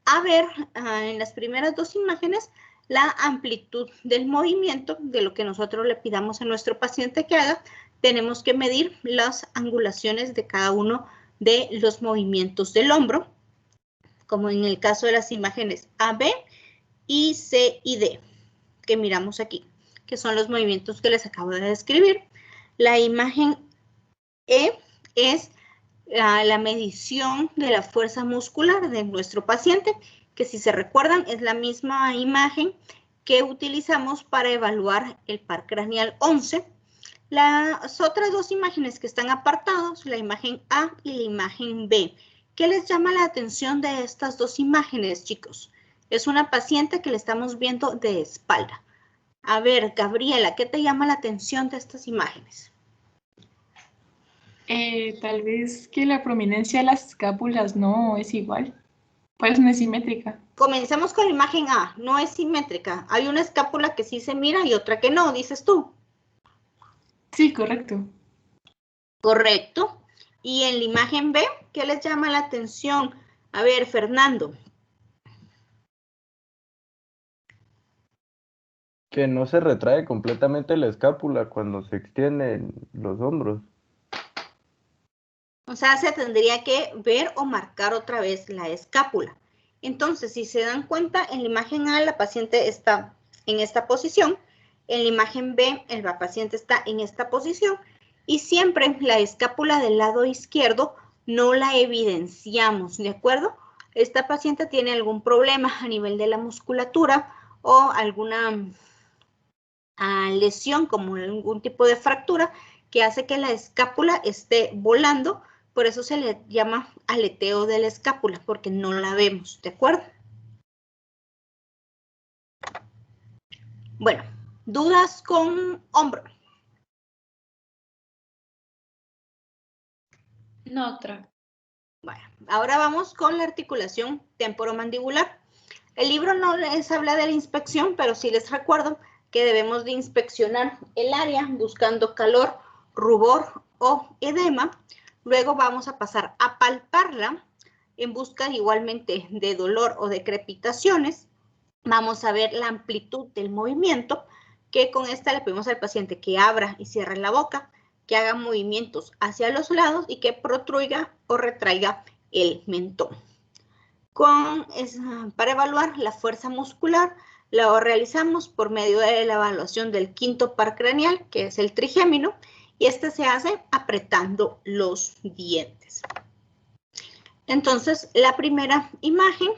a ver, en las primeras dos imágenes, la amplitud del movimiento de lo que nosotros le pidamos a nuestro paciente que haga. Tenemos que medir las angulaciones de cada uno de los movimientos del hombro, como en el caso de las imágenes A, B y C y D, que miramos aquí, que son los movimientos que les acabo de describir. La imagen E es la medición de la fuerza muscular de nuestro paciente, que si se recuerdan es la misma imagen que utilizamos para evaluar el par craneal 11. Las otras dos imágenes que están apartadas, la imagen A y la imagen B. ¿Qué les llama la atención de estas dos imágenes, chicos? Es una paciente que le estamos viendo de espalda. A ver, Gabriela, ¿qué te llama la atención de estas imágenes? Tal vez que la prominencia de las escápulas no es igual, pues no es simétrica. Comencemos con la imagen A, no es simétrica. Hay una escápula que sí se mira y otra que no, dices tú. Sí, correcto. Correcto. Y en la imagen B, ¿qué les llama la atención? A ver, Fernando. Que no se retrae completamente la escápula cuando se extienden los hombros. O sea, se tendría que ver o marcar otra vez la escápula. Entonces, si se dan cuenta, en la imagen A la paciente está en esta posición, en la imagen B el paciente está en esta posición y siempre la escápula del lado izquierdo no la evidenciamos, ¿de acuerdo? Esta paciente tiene algún problema a nivel de la musculatura o alguna lesión como algún tipo de fractura que hace que la escápula esté volando. Por eso se le llama aleteo de la escápula, porque no la vemos, ¿de acuerdo? Bueno, ¿dudas con hombro? No, otra. Bueno, ahora vamos con la articulación temporomandibular. El libro no les habla de la inspección, pero sí les recuerdo que debemos de inspeccionar el área buscando calor, rubor o edema. Luego vamos a pasar a palparla en busca igualmente de dolor o de crepitaciones. Vamos a ver la amplitud del movimiento, que con esta le pedimos al paciente que abra y cierre la boca, que haga movimientos hacia los lados y que protruiga o retraiga el mentón. Para evaluar la fuerza muscular, la realizamos por medio de la evaluación del quinto par craneal, que es el trigémino, y este se hace apretando los dientes. Entonces, la primera imagen,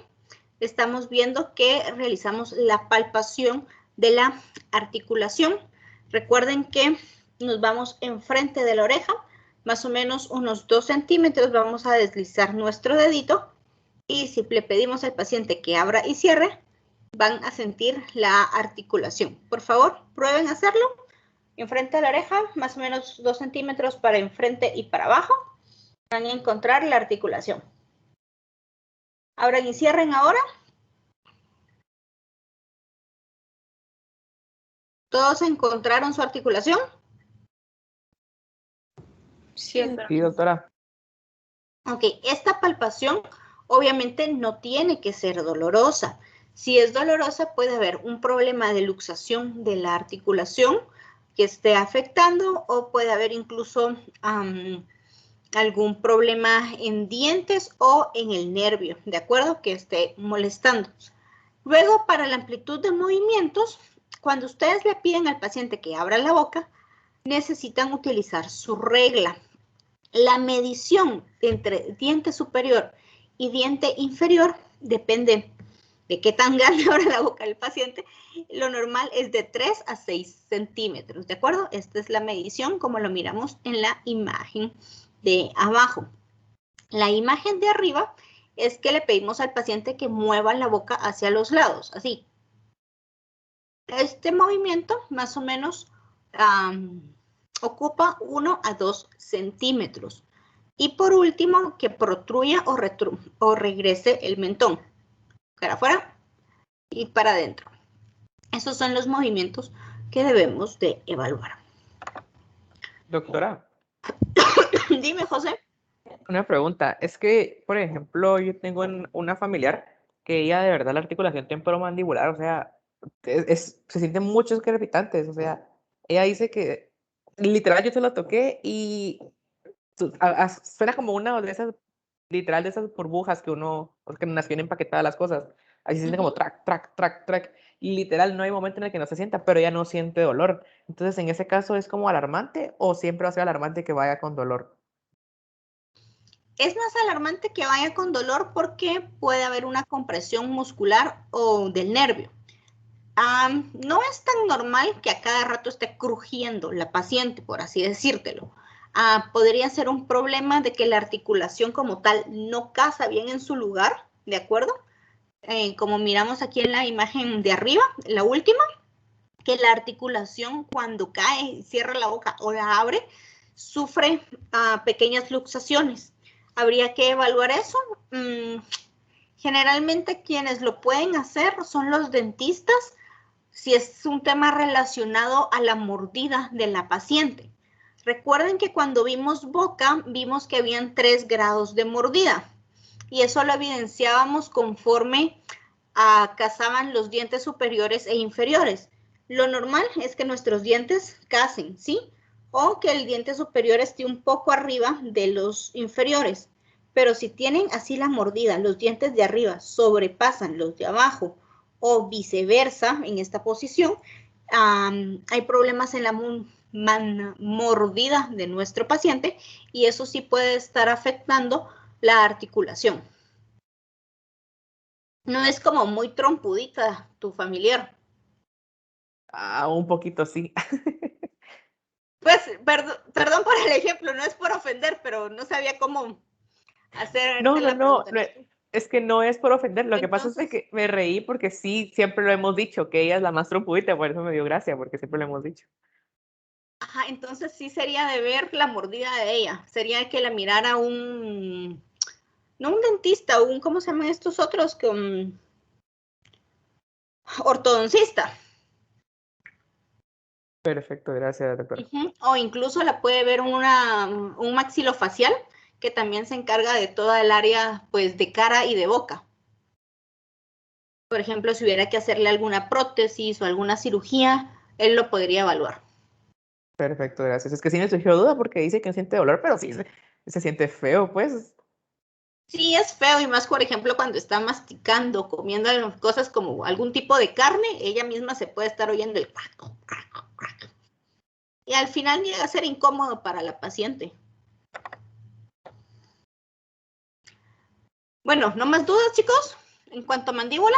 estamos viendo que realizamos la palpación de la articulación. Recuerden que nos vamos enfrente de la oreja, más o menos unos 2 centímetros, vamos a deslizar nuestro dedito y si le pedimos al paciente que abra y cierre, van a sentir la articulación. Por favor, prueben hacerlo. Enfrente de la oreja, más o menos 2 centímetros para enfrente y para abajo. Van a encontrar la articulación. Abran y cierren ahora. ¿Todos encontraron su articulación? Sí, doctora. Ok, esta palpación obviamente no tiene que ser dolorosa. Si es dolorosa, puede haber un problema de luxación de la articulación que esté afectando o puede haber incluso algún problema en dientes o en el nervio, ¿de acuerdo? Que esté molestando. Luego, para la amplitud de movimientos, cuando ustedes le piden al paciente que abra la boca, necesitan utilizar su regla. La medición entre diente superior y diente inferior depende de qué tan grande abra la boca del paciente. Lo normal es de 3 a 6 centímetros, ¿de acuerdo? Esta es la medición como lo miramos en la imagen de abajo. La imagen de arriba es que le pedimos al paciente que mueva la boca hacia los lados, así. Este movimiento más o menos ocupa 1 a 2 centímetros. Y por último, que protruya o regrese el mentón. Para afuera y para adentro. Esos son los movimientos que debemos de evaluar. Doctora. Dime, José. Una pregunta. Es que, por ejemplo, yo tengo una familiar que ella de verdad la articulación temporomandibular, o sea, se sienten muchos crepitantes, o sea, ella dice que literal yo se lo toqué y suena como una de esas, literal de esas burbujas que que nos vienen empaquetadas las cosas, así se siente como track, track, track, track, y literal no hay momento en el que no se sienta, pero ella no siente dolor. Entonces, en ese caso, ¿es como alarmante o siempre va a ser alarmante que vaya con dolor? Es más alarmante que vaya con dolor porque puede haber una compresión muscular o del nervio. No es tan normal que a cada rato esté crujiendo la paciente, por así decírtelo. Podría ser un problema de que la articulación como tal no casa bien en su lugar, ¿de acuerdo? Como miramos aquí en la imagen de arriba, la última, que la articulación cuando cae, cierra la boca o la abre, sufre pequeñas luxaciones. Habría que evaluar eso. Generalmente quienes lo pueden hacer son los dentistas, si es un tema relacionado a la mordida de la paciente. Recuerden que cuando vimos boca, vimos que habían 3 grados de mordida y eso lo evidenciábamos conforme casaban los dientes superiores e inferiores. Lo normal es que nuestros dientes casen, ¿sí? O que el diente superior esté un poco arriba de los inferiores. Pero si tienen así la mordida, los dientes de arriba sobrepasan los de abajo o viceversa en esta posición, hay problemas en la mordida de nuestro paciente y eso sí puede estar afectando la articulación. No es como muy trompudita tu familiar. Un poquito sí. Pues, perdón por el ejemplo, no es por ofender, pero no sabía cómo hacer No, la pregunta. es que no es por ofender, lo que pasa es que me reí porque sí, siempre lo hemos dicho, que ella es la más trompudita, por eso me dio gracia, porque siempre lo hemos dicho. Ajá, entonces sí sería de ver la mordida de ella, sería que la mirara no un dentista, ¿cómo se llaman estos otros? Ortodoncista. Perfecto, gracias, doctor. O incluso la puede ver un maxilofacial, que también se encarga de toda el área, pues, de cara y de boca. Por ejemplo, si hubiera que hacerle alguna prótesis o alguna cirugía, él lo podría evaluar. Perfecto, gracias. Es que sí me surgió duda porque dice que no siente dolor, pero sí se siente feo, pues. Sí, es feo y más, por ejemplo, cuando está masticando, comiendo cosas como algún tipo de carne, ella misma se puede estar oyendo el crack, crack, crack. Y al final llega a ser incómodo para la paciente. Bueno, ¿no más dudas, chicos? En cuanto a mandíbula.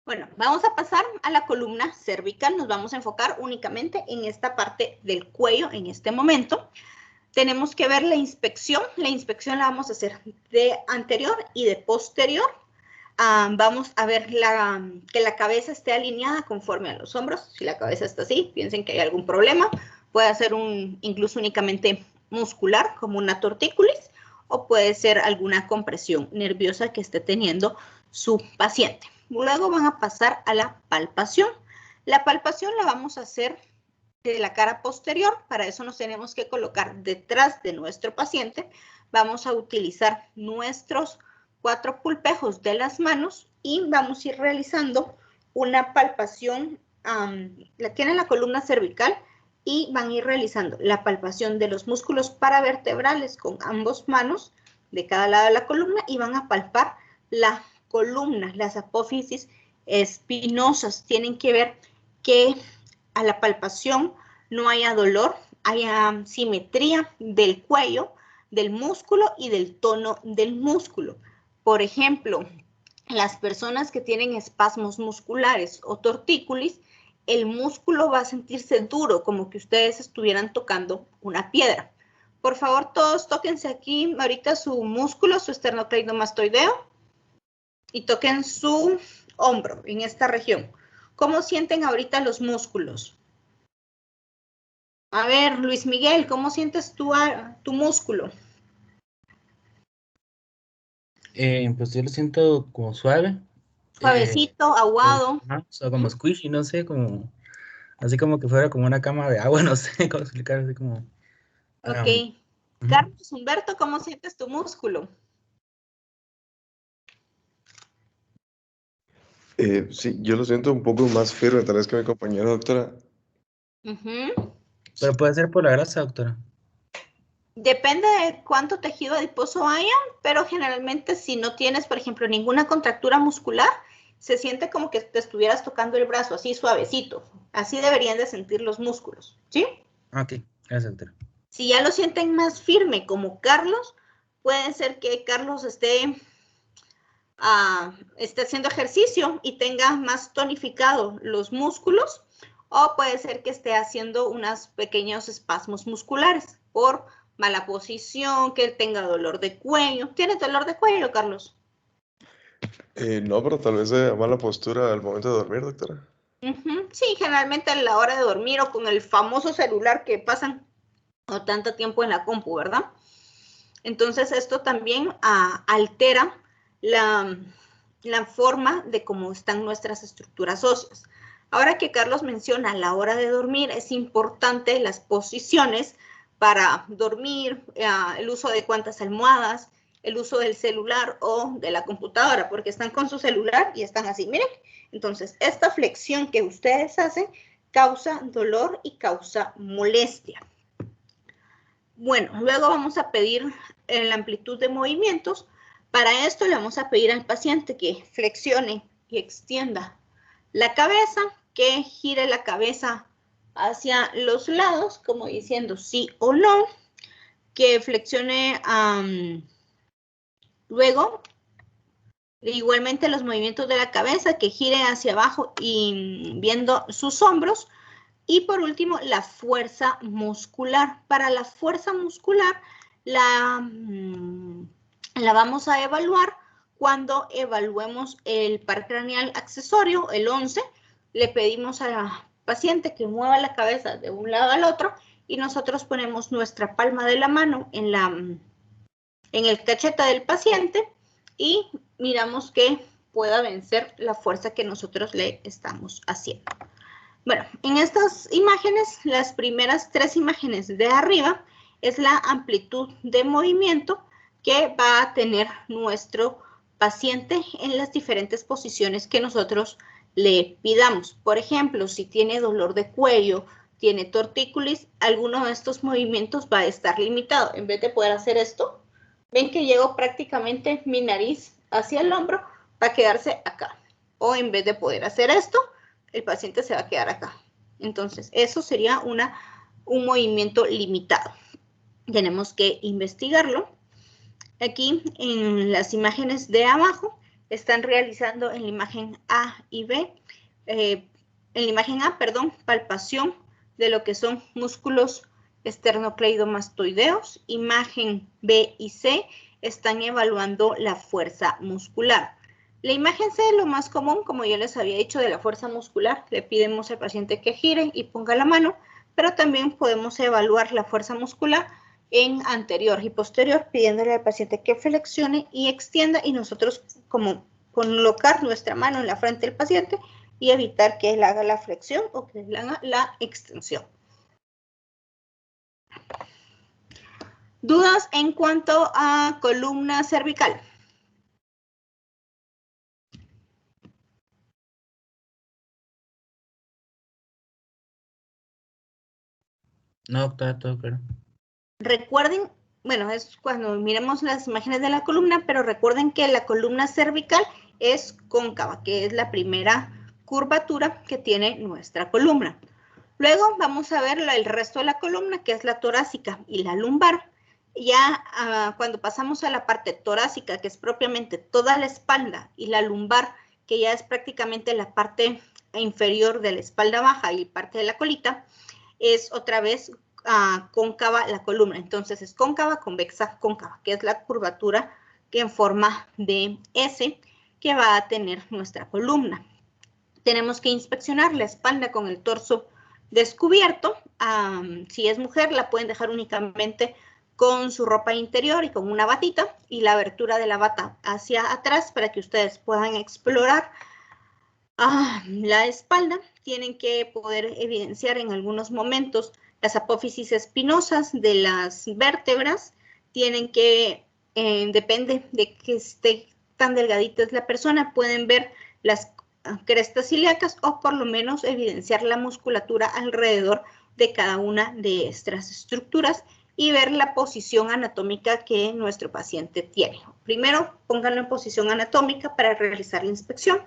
Bueno, vamos a pasar a la columna cervical. Nos vamos a enfocar únicamente en esta parte del cuello en este momento. Tenemos que ver la inspección. La inspección la vamos a hacer de anterior y de posterior. Vamos a ver que la cabeza esté alineada conforme a los hombros. Si la cabeza está así, piensen que hay algún problema. Puede ser incluso únicamente muscular, como una tortícolis, o puede ser alguna compresión nerviosa que esté teniendo su paciente. Luego van a pasar a la palpación. La palpación la vamos a hacer de la cara posterior. Para eso nos tenemos que colocar detrás de nuestro paciente. Vamos a utilizar nuestros 4 pulpejos de las manos y vamos a ir realizando una palpación. Tienen la columna cervical y van a ir realizando la palpación de los músculos paravertebrales con ambas manos de cada lado de la columna y van a palpar la columna, las apófisis espinosas. Tienen que ver que a la palpación no haya dolor, haya simetría del cuello, del músculo y del tono del músculo. Por ejemplo, las personas que tienen espasmos musculares o tortícolis, el músculo va a sentirse duro, como que ustedes estuvieran tocando una piedra. Por favor, todos tóquense aquí ahorita su músculo, su esternocleidomastoideo, y toquen su hombro en esta región. ¿Cómo sienten ahorita los músculos? A ver, Luis Miguel, ¿cómo sientes tu músculo? Pues yo lo siento como suave. Suavecito, aguado. O sea, como squishy, no sé, como así como que fuera como una cama de agua, no sé cómo explicar, así como. Ok. Carlos Humberto, ¿cómo sientes tu músculo? Sí, yo lo siento un poco más firme, tal vez que mi compañera, doctora. Ujú. Pero puede ser por la grasa, doctora. Depende de cuánto tejido adiposo haya, pero generalmente si no tienes, por ejemplo, ninguna contractura muscular, se siente como que te estuvieras tocando el brazo, así suavecito. Así deberían de sentir los músculos, ¿sí? Ok, gracias, doctora. Si ya lo sienten más firme como Carlos, puede ser que Carlos esté haciendo ejercicio y tenga más tonificado los músculos, o puede ser que esté haciendo unos pequeños espasmos musculares por mala posición, que tenga dolor de cuello. ¿Tienes dolor de cuello, Carlos? No, pero tal vez mala postura al momento de dormir, doctora. Sí, generalmente a la hora de dormir o con el famoso celular que pasan o tanto tiempo en la compu, ¿verdad? Entonces esto también altera la forma de cómo están nuestras estructuras óseas. Ahora que Carlos menciona a la hora de dormir, es importante las posiciones para dormir, el uso de cuántas almohadas, el uso del celular o de la computadora, porque están con su celular y están así, miren. Entonces, esta flexión que ustedes hacen causa dolor y causa molestia. Bueno, luego vamos a pedir la amplitud de movimientos. Para esto le vamos a pedir al paciente que flexione y extienda la cabeza, que gire la cabeza hacia los lados, como diciendo sí o no, que flexione luego igualmente los movimientos de la cabeza, que gire hacia abajo y viendo sus hombros. Y por último, la fuerza muscular. Para la fuerza muscular la vamos a evaluar cuando evaluemos el par craneal accesorio, el 11. Le pedimos a la paciente que mueva la cabeza de un lado al otro y nosotros ponemos nuestra palma de la mano en el cachete del paciente y miramos que pueda vencer la fuerza que nosotros le estamos haciendo. Bueno, en estas imágenes, las primeras 3 imágenes de arriba es la amplitud de movimiento que va a tener nuestro paciente en las diferentes posiciones que nosotros le pidamos. Por ejemplo, si tiene dolor de cuello, tiene tortícolis, alguno de estos movimientos va a estar limitado. En vez de poder hacer esto, ven que llego prácticamente mi nariz hacia el hombro, va a quedarse acá. O en vez de poder hacer esto, el paciente se va a quedar acá. Entonces, eso sería un movimiento limitado. Tenemos que investigarlo. Aquí en las imágenes de abajo están realizando en la imagen A y B, en la imagen A, perdón, palpación de lo que son músculos esternocleidomastoideos. Imagen B y C están evaluando la fuerza muscular. La imagen C es lo más común, como yo les había dicho, de la fuerza muscular. Le pedimos al paciente que gire y ponga la mano, pero también podemos evaluar la fuerza muscular en anterior y posterior, pidiéndole al paciente que flexione y extienda y nosotros como colocar nuestra mano en la frente del paciente y evitar que él haga la flexión o que él haga la extensión. ¿Dudas en cuanto a columna cervical? No, doctora, todo claro. Recuerden, bueno, es cuando miremos las imágenes de la columna, pero recuerden que la columna cervical es cóncava, que es la primera curvatura que tiene nuestra columna. Luego vamos a ver el resto de la columna, que es la torácica y la lumbar. Ya cuando pasamos a la parte torácica, que es propiamente toda la espalda, y la lumbar, que ya es prácticamente la parte inferior de la espalda baja y parte de la colita, es otra vez cóncava la columna. Entonces es cóncava, convexa, cóncava, que es la curvatura que en forma de S que va a tener nuestra columna. Tenemos que inspeccionar la espalda con el torso descubierto. Si es mujer, la pueden dejar únicamente con su ropa interior y con una batita y la abertura de la bata hacia atrás para que ustedes puedan explorar la espalda. Tienen que poder evidenciar en algunos momentos las apófisis espinosas de las vértebras. Tienen que, depende de que esté tan delgadita es la persona, pueden ver las crestas ilíacas o por lo menos evidenciar la musculatura alrededor de cada una de estas estructuras y ver la posición anatómica que nuestro paciente tiene. Primero, pónganlo en posición anatómica para realizar la inspección,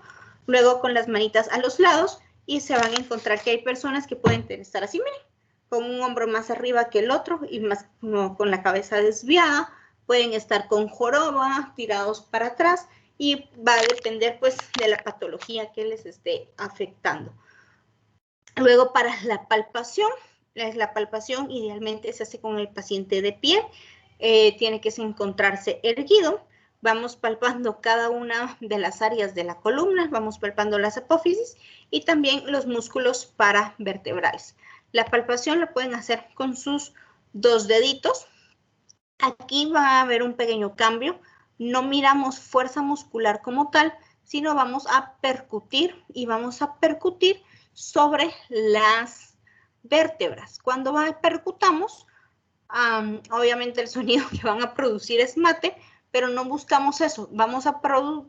luego con las manitas a los lados y se van a encontrar que hay personas que pueden estar así, miren, con un hombro más arriba que el otro y más como con la cabeza desviada, pueden estar con joroba, tirados para atrás y va a depender pues de la patología que les esté afectando. Luego para la palpación idealmente se hace con el paciente de pie, tiene que encontrarse erguido, vamos palpando cada una de las áreas de la columna, vamos palpando las apófisis y también los músculos paravertebrales. La palpación la pueden hacer con sus 2 deditos. Aquí va a haber un pequeño cambio, no miramos fuerza muscular como tal, sino vamos a percutir y vamos a percutir sobre las vértebras. Cuando percutamos, obviamente el sonido que van a producir es mate, pero no buscamos eso. Vamos a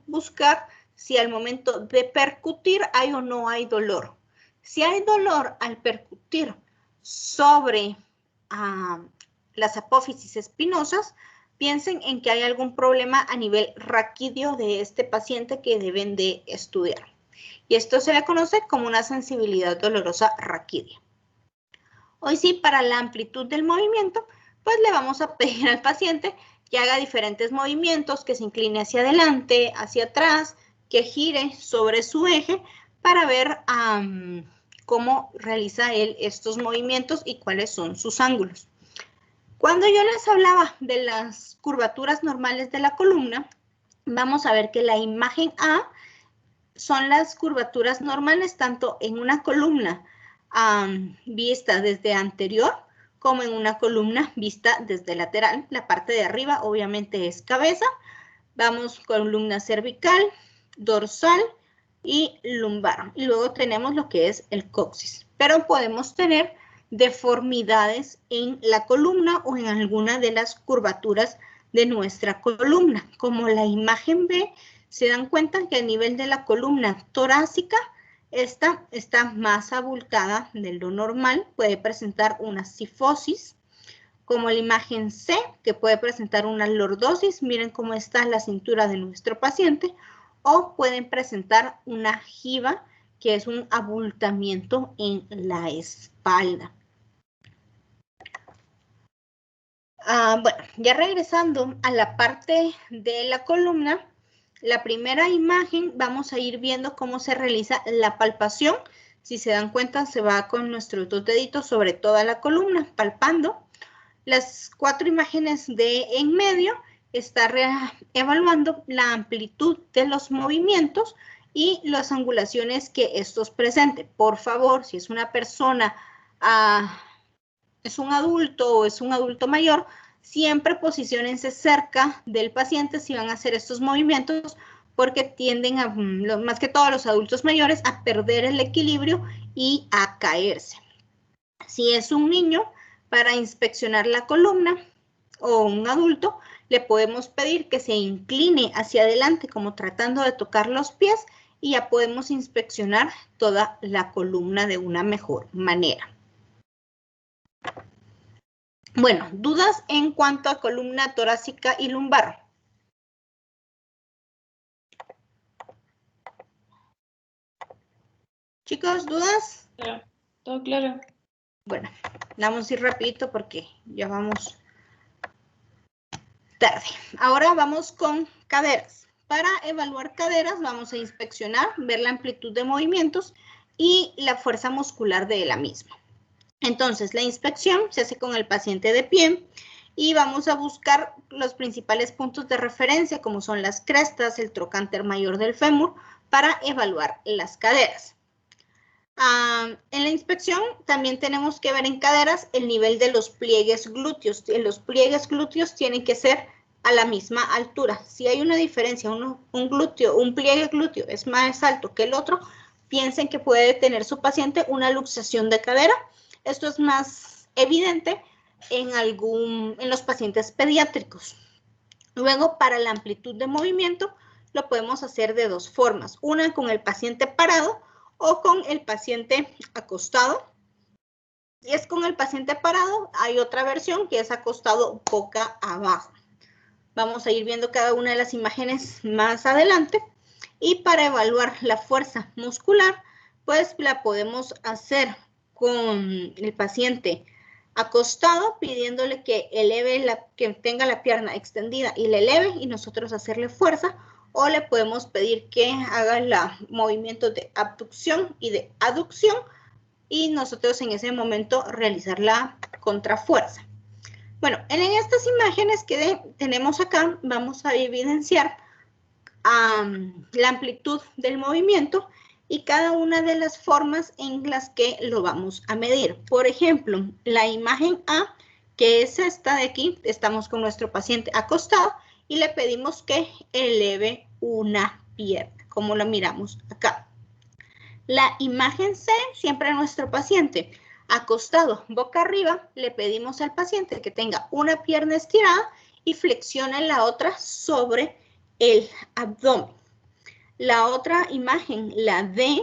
buscar si al momento de percutir hay o no hay dolor. Si hay dolor al percutir sobre las apófisis espinosas, piensen en que hay algún problema a nivel raquídeo de este paciente que deben de estudiar. Y esto se le conoce como una sensibilidad dolorosa raquídea. Hoy sí, para la amplitud del movimiento, pues le vamos a pedir al paciente que haga diferentes movimientos, que se incline hacia adelante, hacia atrás, que gire sobre su eje para ver cómo realiza él estos movimientos y cuáles son sus ángulos. Cuando yo les hablaba de las curvaturas normales de la columna, vamos a ver que la imagen A son las curvaturas normales tanto en una columna vista desde anterior como en una columna vista desde lateral. La parte de arriba obviamente es cabeza. Vamos columna cervical, dorsal y lumbar. Y luego tenemos lo que es el coxis. Pero podemos tener deformidades en la columna o en alguna de las curvaturas de nuestra columna. Como la imagen B, se dan cuenta que a nivel de la columna torácica, esta está más abultada de lo normal, puede presentar una cifosis, como la imagen C, que puede presentar una lordosis, miren cómo está la cintura de nuestro paciente, o pueden presentar una jiba, que es un abultamiento en la espalda. Bueno, ya regresando a la parte de la columna, la primera imagen vamos a ir viendo cómo se realiza la palpación. Si se dan cuenta, se va con nuestros 2 deditos sobre toda la columna, palpando. Las 4 imágenes de en medio está evaluando la amplitud de los movimientos y las angulaciones que estos presenten. Por favor, si es una persona, es un adulto o es un adulto mayor, siempre posiciónense cerca del paciente si van a hacer estos movimientos porque tienden a, más que todos los adultos mayores, a perder el equilibrio y a caerse. Si es un niño, para inspeccionar la columna o un adulto, le podemos pedir que se incline hacia adelante como tratando de tocar los pies y ya podemos inspeccionar toda la columna de una mejor manera. Bueno, dudas en cuanto a columna torácica y lumbar. Chicos, ¿dudas? Claro, todo claro. Bueno, vamos a ir rapidito porque ya vamos tarde. Ahora vamos con caderas. Para evaluar caderas vamos a inspeccionar, ver la amplitud de movimientos y la fuerza muscular de la misma. Entonces, la inspección se hace con el paciente de pie y vamos a buscar los principales puntos de referencia, como son las crestas, el trocánter mayor del fémur, para evaluar las caderas. En la inspección también tenemos que ver en caderas el nivel de los pliegues glúteos. Los pliegues glúteos tienen que ser a la misma altura. Si hay una diferencia, un pliegue glúteo es más alto que el otro, piensen que puede tener su paciente una luxación de cadera. Esto es más evidente en los pacientes pediátricos. Luego, para la amplitud de movimiento, lo podemos hacer de dos formas. Una con el paciente parado o con el paciente acostado. Si es con el paciente parado, hay otra versión que es acostado boca abajo. Vamos a ir viendo cada una de las imágenes más adelante. Y para evaluar la fuerza muscular, pues la podemos hacer con el paciente acostado, pidiéndole que eleve, que tenga la pierna extendida y le eleve y nosotros hacerle fuerza, o le podemos pedir que haga el movimiento de abducción y de aducción y nosotros en ese momento realizar la contrafuerza. Bueno, en estas imágenes que tenemos acá vamos a evidenciar la amplitud del movimiento y cada una de las formas en las que lo vamos a medir. Por ejemplo, la imagen A, que es esta de aquí, estamos con nuestro paciente acostado y le pedimos que eleve una pierna, como lo miramos acá. La imagen C, siempre a nuestro paciente acostado boca arriba, le pedimos al paciente que tenga una pierna estirada y flexione la otra sobre el abdomen. La otra imagen, la D,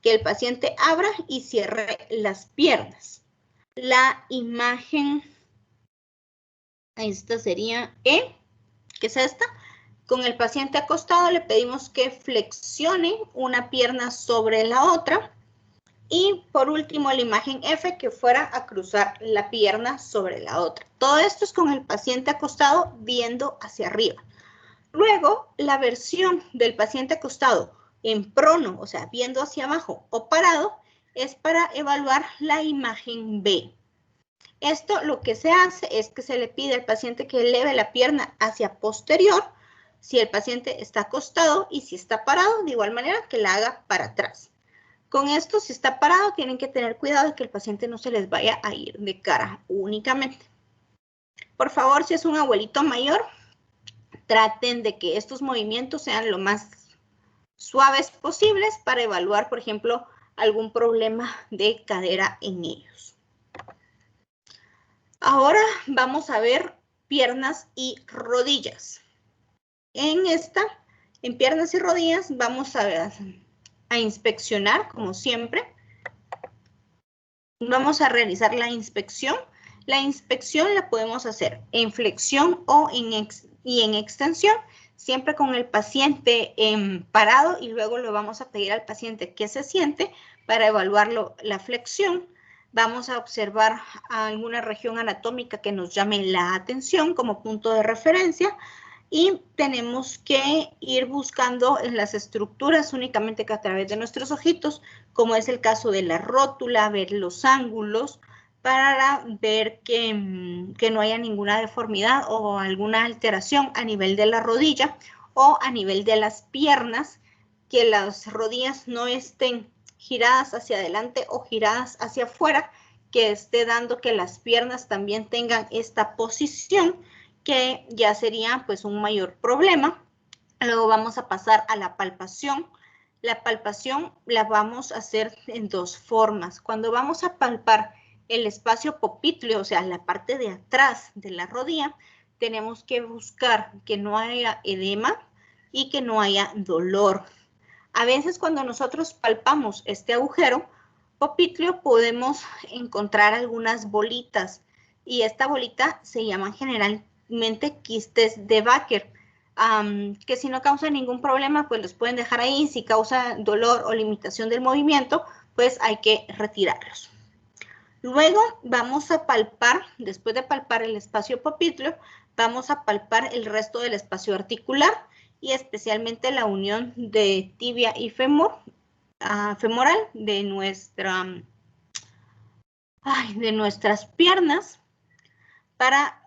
que el paciente abra y cierre las piernas. La imagen, esta sería E, que es esta. Con el paciente acostado le pedimos que flexione una pierna sobre la otra. Y por último la imagen F, que fuera a cruzar la pierna sobre la otra. Todo esto es con el paciente acostado viendo hacia arriba. Luego, la versión del paciente acostado en prono, o sea, viendo hacia abajo o parado, es para evaluar la imagen B. Esto lo que se hace es que se le pide al paciente que eleve la pierna hacia posterior, si el paciente está acostado, y si está parado, de igual manera que la haga para atrás. Con esto, si está parado, tienen que tener cuidado de que el paciente no se les vaya a ir de cara únicamente. Por favor, si es un abuelito mayor, traten de que estos movimientos sean lo más suaves posibles para evaluar, por ejemplo, algún problema de cadera en ellos. Ahora vamos a ver piernas y rodillas. En piernas y rodillas, vamos a inspeccionar, como siempre. Vamos a realizar la inspección. La inspección la podemos hacer en flexión o en extensión, siempre con el paciente parado, y luego le vamos a pedir al paciente que se siente para evaluarlo la flexión. Vamos a observar alguna región anatómica que nos llame la atención como punto de referencia y tenemos que ir buscando en las estructuras únicamente que a través de nuestros ojitos, como es el caso de la rótula, ver los ángulos, para ver que no haya ninguna deformidad o alguna alteración a nivel de la rodilla o a nivel de las piernas, que las rodillas no estén giradas hacia adelante o giradas hacia afuera, que esté dando que las piernas también tengan esta posición, que ya sería pues un mayor problema. Luego vamos a pasar a la palpación. La palpación la vamos a hacer en dos formas. Cuando vamos a palpar el espacio popliteo, o sea, la parte de atrás de la rodilla, tenemos que buscar que no haya edema y que no haya dolor. A veces cuando nosotros palpamos este agujero popliteo podemos encontrar algunas bolitas y esta bolita se llaman generalmente quistes de Baker, que si no causa ningún problema pues los pueden dejar ahí. Si causa dolor o limitación del movimiento pues hay que retirarlos. Luego vamos a palpar, después de palpar el espacio popliteo, vamos a palpar el resto del espacio articular y especialmente la unión de tibia y femoral de nuestras piernas, para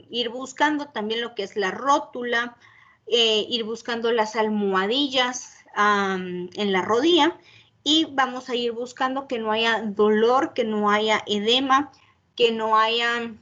ir buscando también lo que es la rótula, ir buscando las almohadillas en la rodilla. Y vamos a ir buscando que no haya dolor, que no haya edema, que no haya,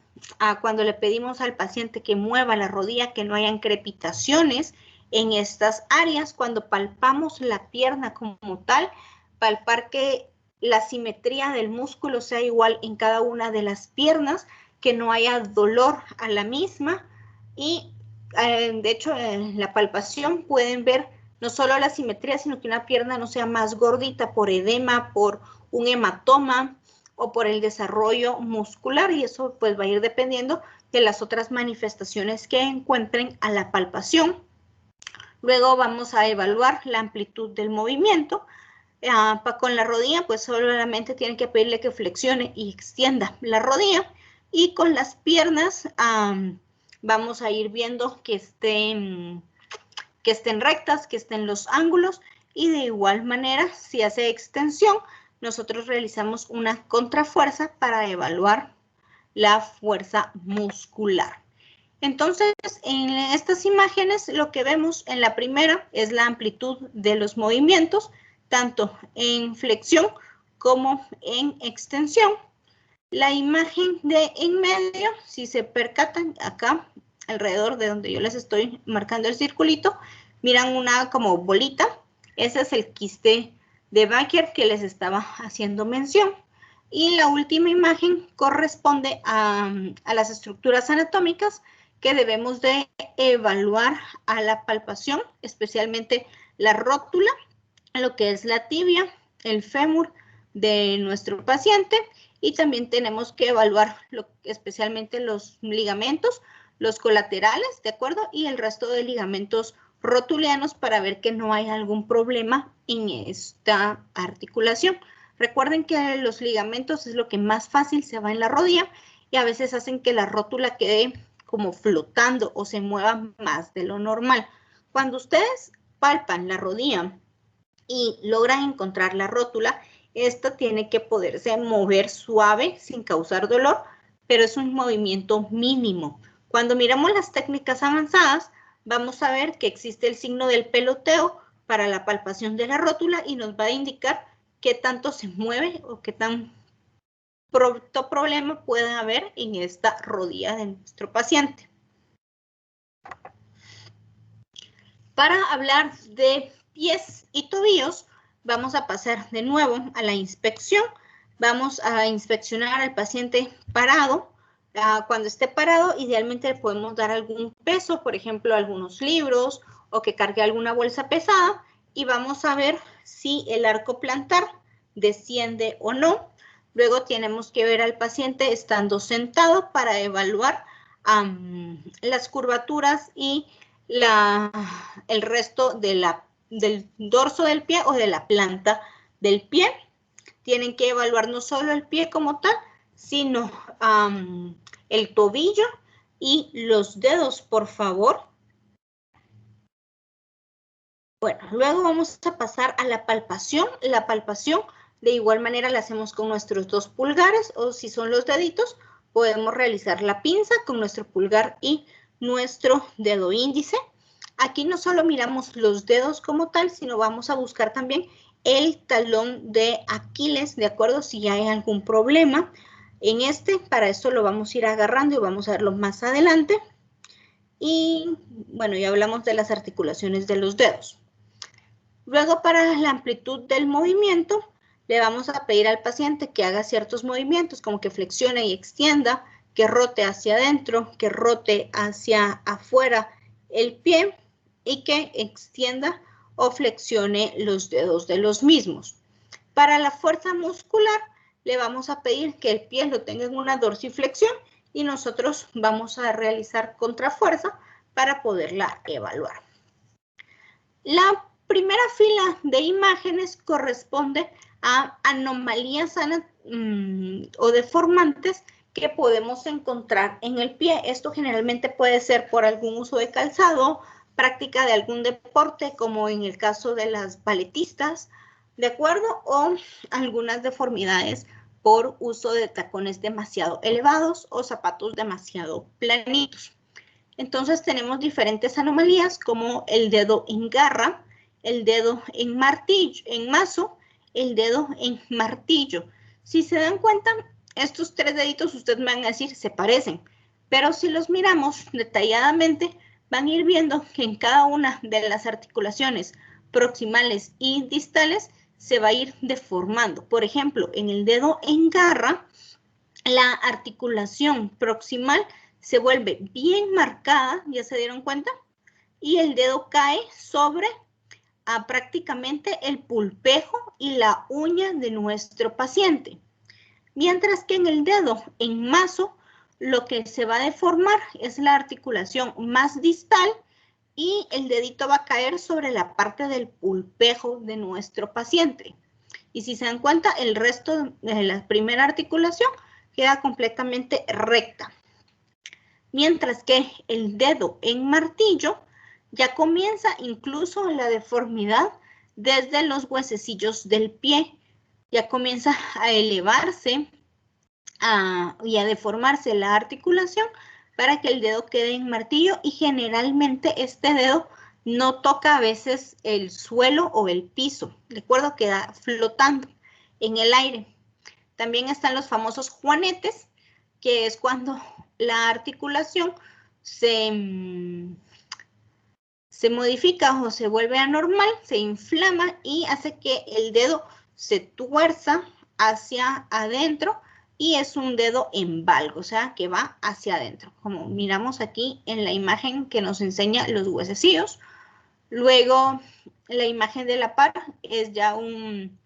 cuando le pedimos al paciente que mueva la rodilla, que no hayan crepitaciones en estas áreas. Cuando palpamos la pierna como tal, palpar que la simetría del músculo sea igual en cada una de las piernas, que no haya dolor a la misma y de hecho, en la palpación pueden ver no solo la simetría, sino que una pierna no sea más gordita por edema, por un hematoma o por el desarrollo muscular, y eso pues va a ir dependiendo de las otras manifestaciones que encuentren a la palpación. Luego vamos a evaluar la amplitud del movimiento. Con la rodilla, pues solamente tienen que pedirle que flexione y extienda la rodilla, y con las piernas vamos a ir viendo que estén rectas, que estén los ángulos, y de igual manera, si hace extensión, nosotros realizamos una contrafuerza para evaluar la fuerza muscular. Entonces, en estas imágenes, lo que vemos en la primera es la amplitud de los movimientos, tanto en flexión como en extensión. La imagen de en medio, si se percatan acá, alrededor de donde yo les estoy marcando el circulito, miran una como bolita. Ese es el quiste de Baker que les estaba haciendo mención. Y la última imagen corresponde a las estructuras anatómicas que debemos de evaluar a la palpación, especialmente la rótula, lo que es la tibia, el fémur de nuestro paciente, y también tenemos que evaluar especialmente los ligamentos, los colaterales, ¿de acuerdo? Y el resto de ligamentos rotulianos para ver que no hay algún problema en esta articulación. Recuerden que los ligamentos es lo que más fácil se va en la rodilla y a veces hacen que la rótula quede como flotando o se mueva más de lo normal. Cuando ustedes palpan la rodilla y logran encontrar la rótula, esta tiene que poderse mover suave sin causar dolor, pero es un movimiento mínimo. Cuando miramos las técnicas avanzadas, vamos a ver que existe el signo del peloteo para la palpación de la rótula y nos va a indicar qué tanto se mueve o qué tan problema puede haber en esta rodilla de nuestro paciente. Para hablar de pies y tobillos, vamos a pasar de nuevo a la inspección. Vamos a inspeccionar al paciente parado. Cuando esté parado, idealmente le podemos dar algún peso, por ejemplo, algunos libros o que cargue alguna bolsa pesada, y vamos a ver si el arco plantar desciende o no. Luego tenemos que ver al paciente estando sentado para evaluar las curvaturas y el resto del dorso del pie o de la planta del pie. Tienen que evaluar no solo el pie como tal, sino el tobillo y los dedos, por favor. Bueno, luego vamos a pasar a la palpación. La palpación de igual manera la hacemos con nuestros 2 pulgares, o si son los deditos, podemos realizar la pinza con nuestro pulgar y nuestro dedo índice. Aquí no solo miramos los dedos como tal, sino vamos a buscar también el talón de Aquiles, ¿de acuerdo? Si hay algún problema en para eso lo vamos a ir agarrando y vamos a verlo más adelante. Y bueno, ya hablamos de las articulaciones de los dedos. Luego, para la amplitud del movimiento, le vamos a pedir al paciente que haga ciertos movimientos, como que flexione y extienda, que rote hacia adentro, que rote hacia afuera el pie y que extienda o flexione los dedos de los mismos. Para la fuerza muscular, le vamos a pedir que el pie lo tenga en una dorsiflexión y nosotros vamos a realizar contrafuerza para poderla evaluar. La primera fila de imágenes corresponde a anomalías o deformantes que podemos encontrar en el pie. Esto generalmente puede ser por algún uso de calzado, práctica de algún deporte, como en el caso de las baletistas, ¿de acuerdo? O algunas deformidades por uso de tacones demasiado elevados o zapatos demasiado planitos. Entonces tenemos diferentes anomalías como el dedo en garra, el dedo en martillo, en mazo, el dedo en martillo. Si se dan cuenta, estos 3 deditos ustedes me van a decir se parecen, pero si los miramos detalladamente, van a ir viendo que en cada una de las articulaciones proximales y distales se va a ir deformando. Por ejemplo, en el dedo en garra, la articulación proximal se vuelve bien marcada, ¿ya se dieron cuenta? Y el dedo cae sobre prácticamente el pulpejo y la uña de nuestro paciente. Mientras que en el dedo en mazo, lo que se va a deformar es la articulación más distal y el dedito va a caer sobre la parte del pulpejo de nuestro paciente. Y si se dan cuenta, el resto de la primera articulación queda completamente recta. Mientras que el dedo en martillo ya comienza incluso la deformidad desde los huesecillos del pie. Ya comienza a elevarse y a deformarse la articulación para que el dedo quede en martillo, y generalmente este dedo no toca a veces el suelo o el piso. De acuerdo, queda flotando en el aire. También están los famosos juanetes, que es cuando la articulación se modifica o se vuelve anormal, se inflama y hace que el dedo se tuerza hacia adentro y es un dedo en valgo, o sea, que va hacia adentro, como miramos aquí en la imagen que nos enseña los huesecillos. Luego, la imagen de la par es ya un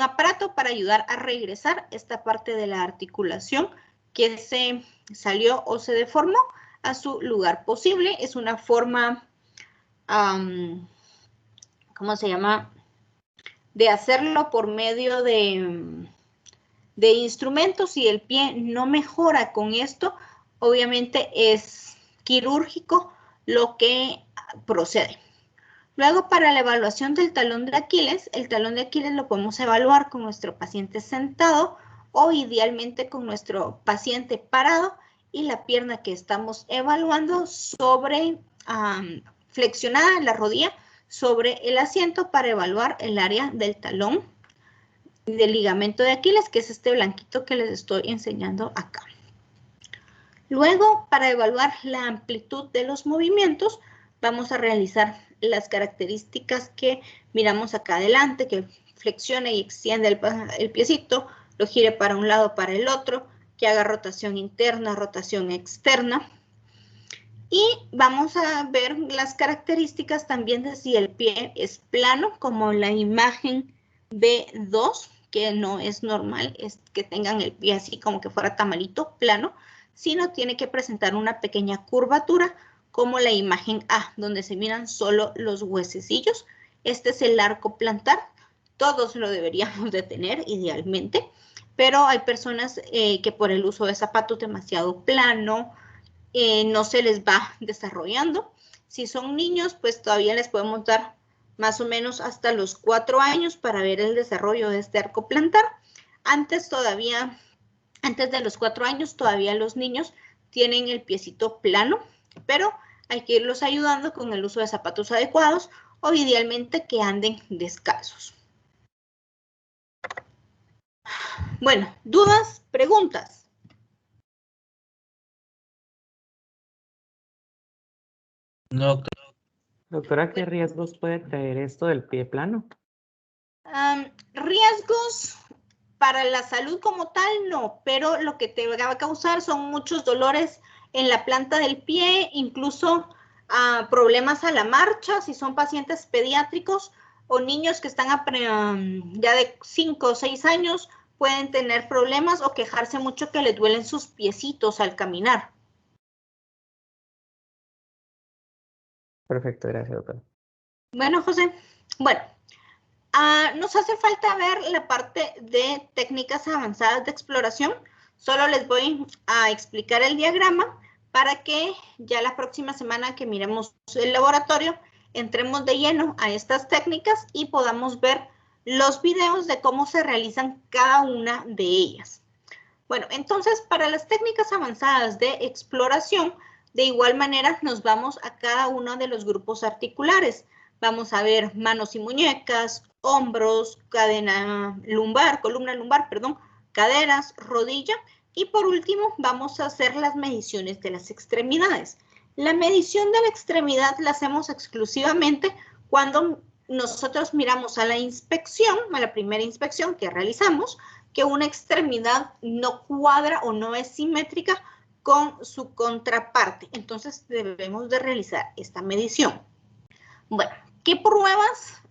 aparato para ayudar a regresar esta parte de la articulación que se salió o se deformó a su lugar posible. Es una forma, ¿cómo se llama?, de hacerlo por medio de instrumentos. Si el pie no mejora con esto, obviamente es quirúrgico lo que procede. Luego, para la evaluación del talón de Aquiles, el talón de Aquiles lo podemos evaluar con nuestro paciente sentado o idealmente con nuestro paciente parado y la pierna que estamos evaluando sobre, flexionada la rodilla sobre el asiento para evaluar el área del talón del ligamento de Aquiles, que es este blanquito que les estoy enseñando acá. Luego, para evaluar la amplitud de los movimientos, vamos a realizar las características que miramos acá adelante, que flexione y extiende el piecito, lo gire para un lado, para el otro, que haga rotación interna, rotación externa. Y vamos a ver las características también de si el pie es plano, como la imagen B2, que no es normal, es que tengan el pie así como que fuera tamalito, plano, sino tiene que presentar una pequeña curvatura, como la imagen A, donde se miran solo los huesecillos. Este es el arco plantar, todos lo deberíamos de tener idealmente, pero hay personas que por el uso de zapatos demasiado plano, no se les va desarrollando. Si son niños, pues todavía les podemos dar más o menos hasta los 4 años para ver el desarrollo de este arco plantar. Antes de los 4 años, todavía los niños tienen el piecito plano, pero hay que irlos ayudando con el uso de zapatos adecuados o idealmente que anden descalzos. Bueno, ¿dudas? ¿Preguntas? No, Doctora, ¿qué riesgos puede traer esto del pie plano? Riesgos para la salud como tal, no, pero lo que te va a causar son muchos dolores en la planta del pie, incluso problemas a la marcha, si son pacientes pediátricos o niños que están ya de 5 o 6 años, pueden tener problemas o quejarse mucho que les duelen sus piecitos al caminar. Perfecto, gracias, doctora. Bueno, José, bueno, nos hace falta ver la parte de técnicas avanzadas de exploración. Solo les voy a explicar el diagrama para que ya la próxima semana que miremos el laboratorio, entremos de lleno a estas técnicas y podamos ver los videos de cómo se realizan cada una de ellas. Bueno, entonces para las técnicas avanzadas de exploración, de igual manera nos vamos a cada uno de los grupos articulares. Vamos a ver manos y muñecas, hombros, columna lumbar, caderas, rodilla. Y por último, vamos a hacer las mediciones de las extremidades. La medición de la extremidad la hacemos exclusivamente cuando nosotros miramos a la inspección, a la primera inspección que realizamos, que una extremidad no cuadra o no es simétrica con su contraparte. Entonces debemos de realizar esta medición. Bueno, ¿qué pruebas?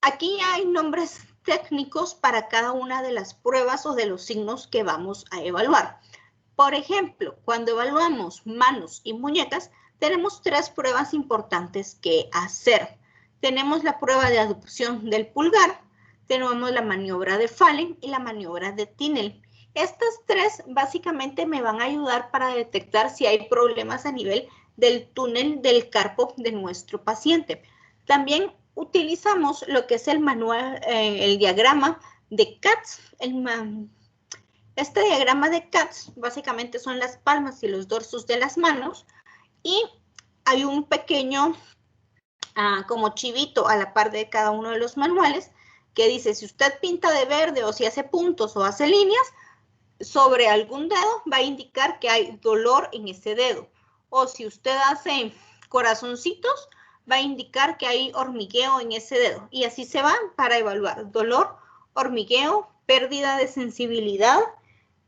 Aquí hay nombres técnicos para cada una de las pruebas o de los signos que vamos a evaluar. Por ejemplo, cuando evaluamos manos y muñecas, tenemos 3 pruebas importantes que hacer. Tenemos la prueba de aducción del pulgar, tenemos la maniobra de Fallen y la maniobra de Tinel. Estas 3 básicamente me van a ayudar para detectar si hay problemas a nivel del túnel del carpo de nuestro paciente. También utilizamos lo que es el manual, el diagrama de Katz. Este diagrama de Katz básicamente son las palmas y los dorsos de las manos y hay un pequeño como chivito a la par de cada uno de los manuales que dice si usted pinta de verde o si hace puntos o hace líneas sobre algún dedo va a indicar que hay dolor en ese dedo, o si usted hace corazoncitos va a indicar que hay hormigueo en ese dedo, y así se van para evaluar dolor, hormigueo, pérdida de sensibilidad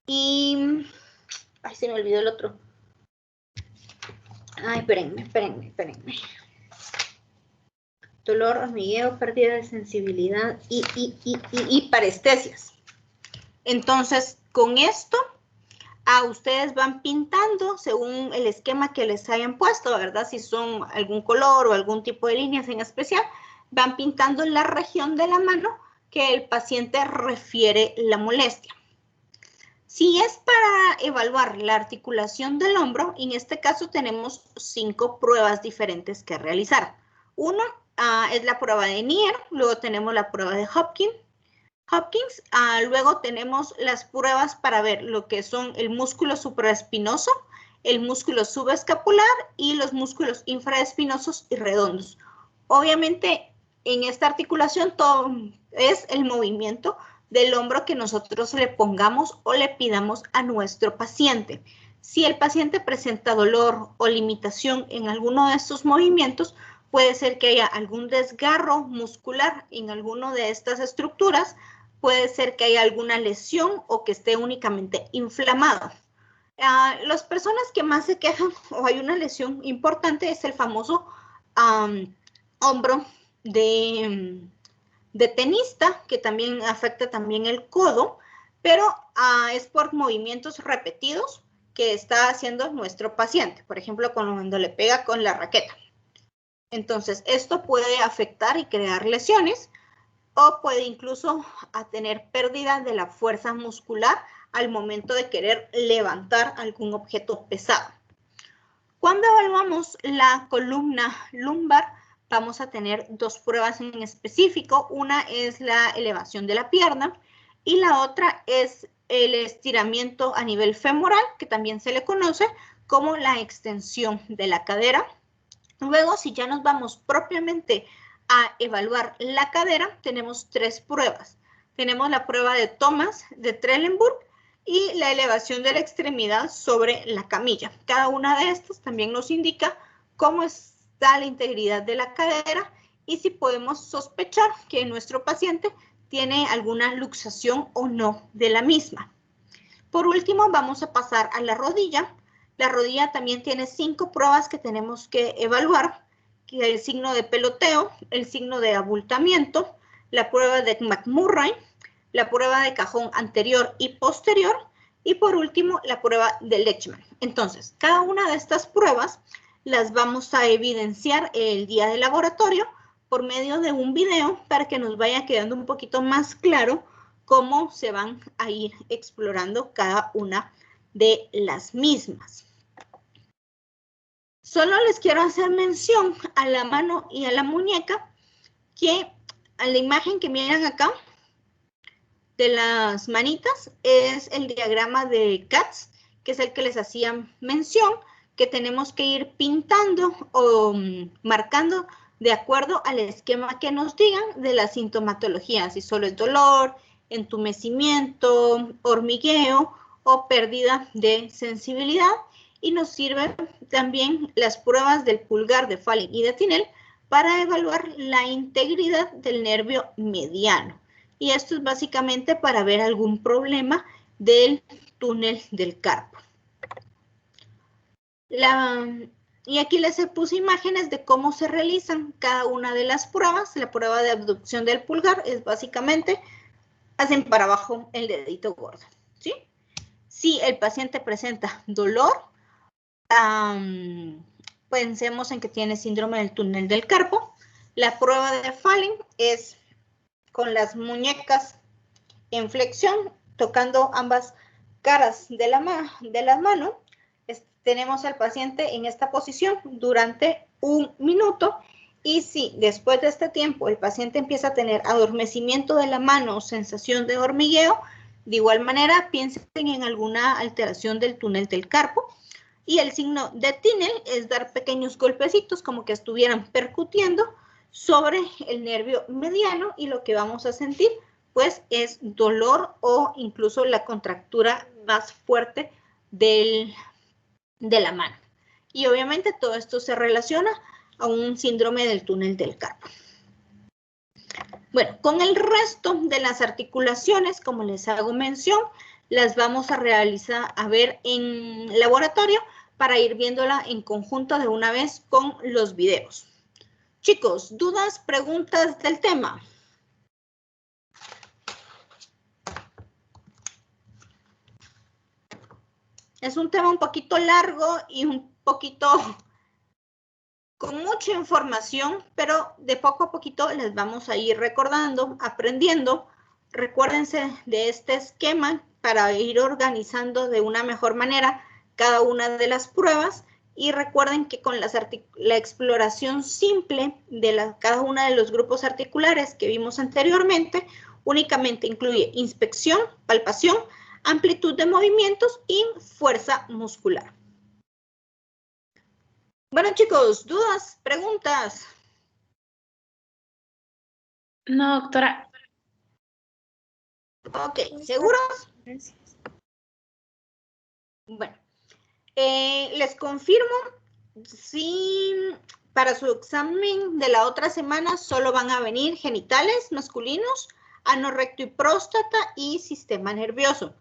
y... ay, se me olvidó el otro. Ay, espérenme. Dolor, hormigueo, pérdida de sensibilidad y parestesias. Entonces, con esto, ustedes van pintando según el esquema que les hayan puesto, ¿verdad? Si son algún color o algún tipo de líneas en especial, van pintando la región de la mano que el paciente refiere la molestia. Si es para evaluar la articulación del hombro, en este caso tenemos 5 pruebas diferentes que realizar. Una es la prueba de Neer, luego tenemos la prueba de Hopkins, luego tenemos las pruebas para ver lo que son el músculo supraespinoso, el músculo subescapular y los músculos infraespinosos y redondos. Obviamente, en esta articulación todo es el movimiento del hombro que nosotros le pongamos o le pidamos a nuestro paciente. Si el paciente presenta dolor o limitación en alguno de estos movimientos, puede ser que haya algún desgarro muscular en alguna de estas estructuras, puede ser que haya alguna lesión o que esté únicamente inflamado. Las personas que más se quejan o hay una lesión importante es el famoso hombro de tenista, que también afecta también el codo, pero es por movimientos repetidos que está haciendo nuestro paciente, por ejemplo, cuando le pega con la raqueta. Entonces, esto puede afectar y crear lesiones o puede incluso tener pérdida de la fuerza muscular al momento de querer levantar algún objeto pesado. Cuando evaluamos la columna lumbar, vamos a tener 2 pruebas en específico. Una es la elevación de la pierna y la otra es el estiramiento a nivel femoral, que también se le conoce como la extensión de la cadera. Luego, si ya nos vamos propiamente a evaluar la cadera, tenemos 3 pruebas. Tenemos la prueba de Thomas de Trelleborg y la elevación de la extremidad sobre la camilla. Cada una de estas también nos indica cómo está la integridad de la cadera y si podemos sospechar que nuestro paciente tiene alguna luxación o no de la misma. Por último, vamos a pasar a la rodilla. La rodilla también tiene 5 pruebas que tenemos que evaluar, que es el signo de peloteo, el signo de abultamiento, la prueba de McMurray, la prueba de cajón anterior y posterior, y por último, la prueba de Lechman. Entonces, cada una de estas pruebas las vamos a evidenciar el día de laboratorio por medio de un video para que nos vaya quedando un poquito más claro cómo se van a ir explorando cada una de las mismas. Solo les quiero hacer mención a la mano y a la muñeca que a la imagen que miran acá de las manitas es el diagrama de Katz, que es el que les hacía mención, que tenemos que ir pintando o marcando de acuerdo al esquema que nos digan de la sintomatología, si solo es dolor, entumecimiento, hormigueo o pérdida de sensibilidad. Y nos sirven también las pruebas del pulgar de Fallen y de Tinel para evaluar la integridad del nervio mediano. Y esto es básicamente para ver algún problema del túnel del carpo. Y aquí les puse imágenes de cómo se realizan cada una de las pruebas. La prueba de abducción del pulgar es básicamente, hacen para abajo el dedito gordo, ¿sí? Si el paciente presenta dolor, pensemos en que tiene síndrome del túnel del carpo. La prueba de Falling es con las muñecas en flexión, tocando ambas caras de la mano. Tenemos al paciente en esta posición durante 1 minuto, y si después de este tiempo el paciente empieza a tener adormecimiento de la mano o sensación de hormigueo, de igual manera piensen en alguna alteración del túnel del carpo. Y el signo de Tinel es dar pequeños golpecitos como que estuvieran percutiendo sobre el nervio mediano, y lo que vamos a sentir pues es dolor o incluso la contractura más fuerte de la mano. Y obviamente todo esto se relaciona a un síndrome del túnel del carpo. Bueno, con el resto de las articulaciones, como les hago mención, las vamos a realizar, a ver en laboratorio, para ir viéndola en conjunto de una vez con los videos. Chicos, ¿dudas, preguntas del tema? Es un tema un poquito largo y un poquito con mucha información, pero de poco a poquito les vamos a ir recordando, aprendiendo. Recuérdense de este esquema para ir organizando de una mejor manera cada una de las pruebas, y recuerden que con la exploración simple de cada uno de los grupos articulares que vimos anteriormente, únicamente incluye inspección, palpación, amplitud de movimientos y fuerza muscular. Bueno, chicos, ¿dudas, preguntas? No, doctora. Ok, ¿seguros? Gracias. Bueno, les confirmo, si para su examen de la otra semana solo van a venir genitales masculinos, ano recto y próstata y sistema nervioso.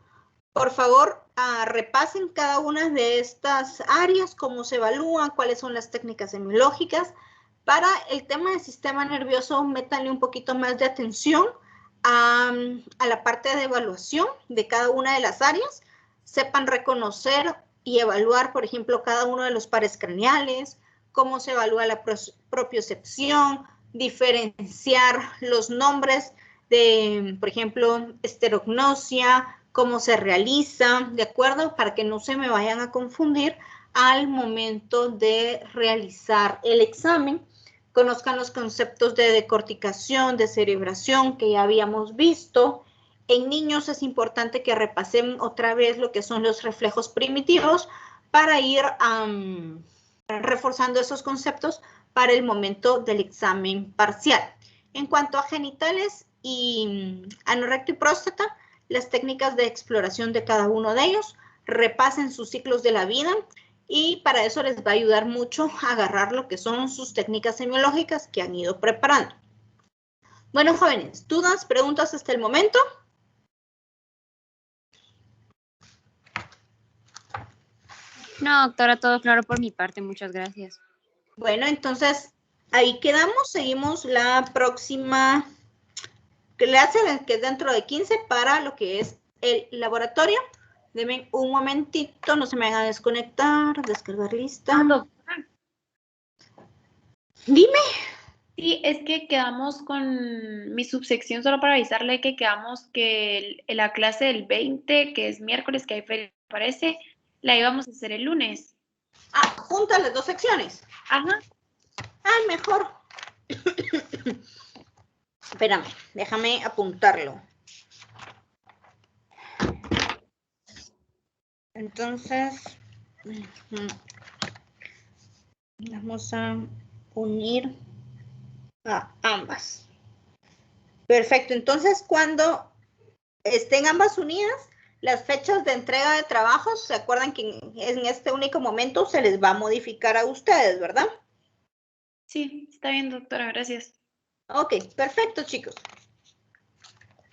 Por favor, repasen cada una de estas áreas, cómo se evalúan, cuáles son las técnicas semiológicas. Para el tema del sistema nervioso, métanle un poquito más de atención a la parte de evaluación de cada una de las áreas. Sepan reconocer y evaluar, por ejemplo, cada uno de los pares craneales, cómo se evalúa la propiocepción, diferenciar los nombres de, por ejemplo, esterognosia, cómo se realiza, ¿de acuerdo? Para que no se me vayan a confundir al momento de realizar el examen. Conozcan los conceptos de decorticación, de cerebración que ya habíamos visto. En niños es importante que repasen otra vez lo que son los reflejos primitivos para ir reforzando esos conceptos para el momento del examen parcial. En cuanto a genitales y ano recto y próstata, las técnicas de exploración de cada uno de ellos, repasen sus ciclos de la vida, y para eso les va a ayudar mucho a agarrar lo que son sus técnicas semiológicas que han ido preparando. Bueno, jóvenes, ¿dudas, preguntas hasta el momento? No, doctora, todo claro por mi parte, muchas gracias. Bueno, entonces ahí quedamos, seguimos la próxima clase, que es dentro de 15, para lo que es el laboratorio. Denme un momentito, no se me hagan desconectar, descargar lista. Doctora. Dime. Sí, es que quedamos con mi subsección, solo para avisarle que quedamos que la clase del 20, que es miércoles, que ahí parece, la íbamos a hacer el lunes. Ah, juntas las dos secciones. Ajá. Ah, mejor. Espérame, déjame apuntarlo. Entonces, vamos a unir a ambas. Perfecto, entonces cuando estén ambas unidas, las fechas de entrega de trabajos, ¿se acuerdan que en este único momento se les va a modificar a ustedes, verdad? Sí, está bien, doctora, gracias. Ok, perfecto, chicos.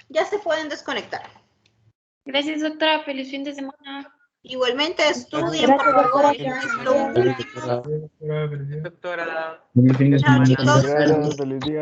Ya se pueden desconectar. Gracias, doctora. Feliz fin de semana. Igualmente estudien, por favor. Ya es lo último. Doctora. Buen fin de Chao, semana. chicos. Gracias, feliz día.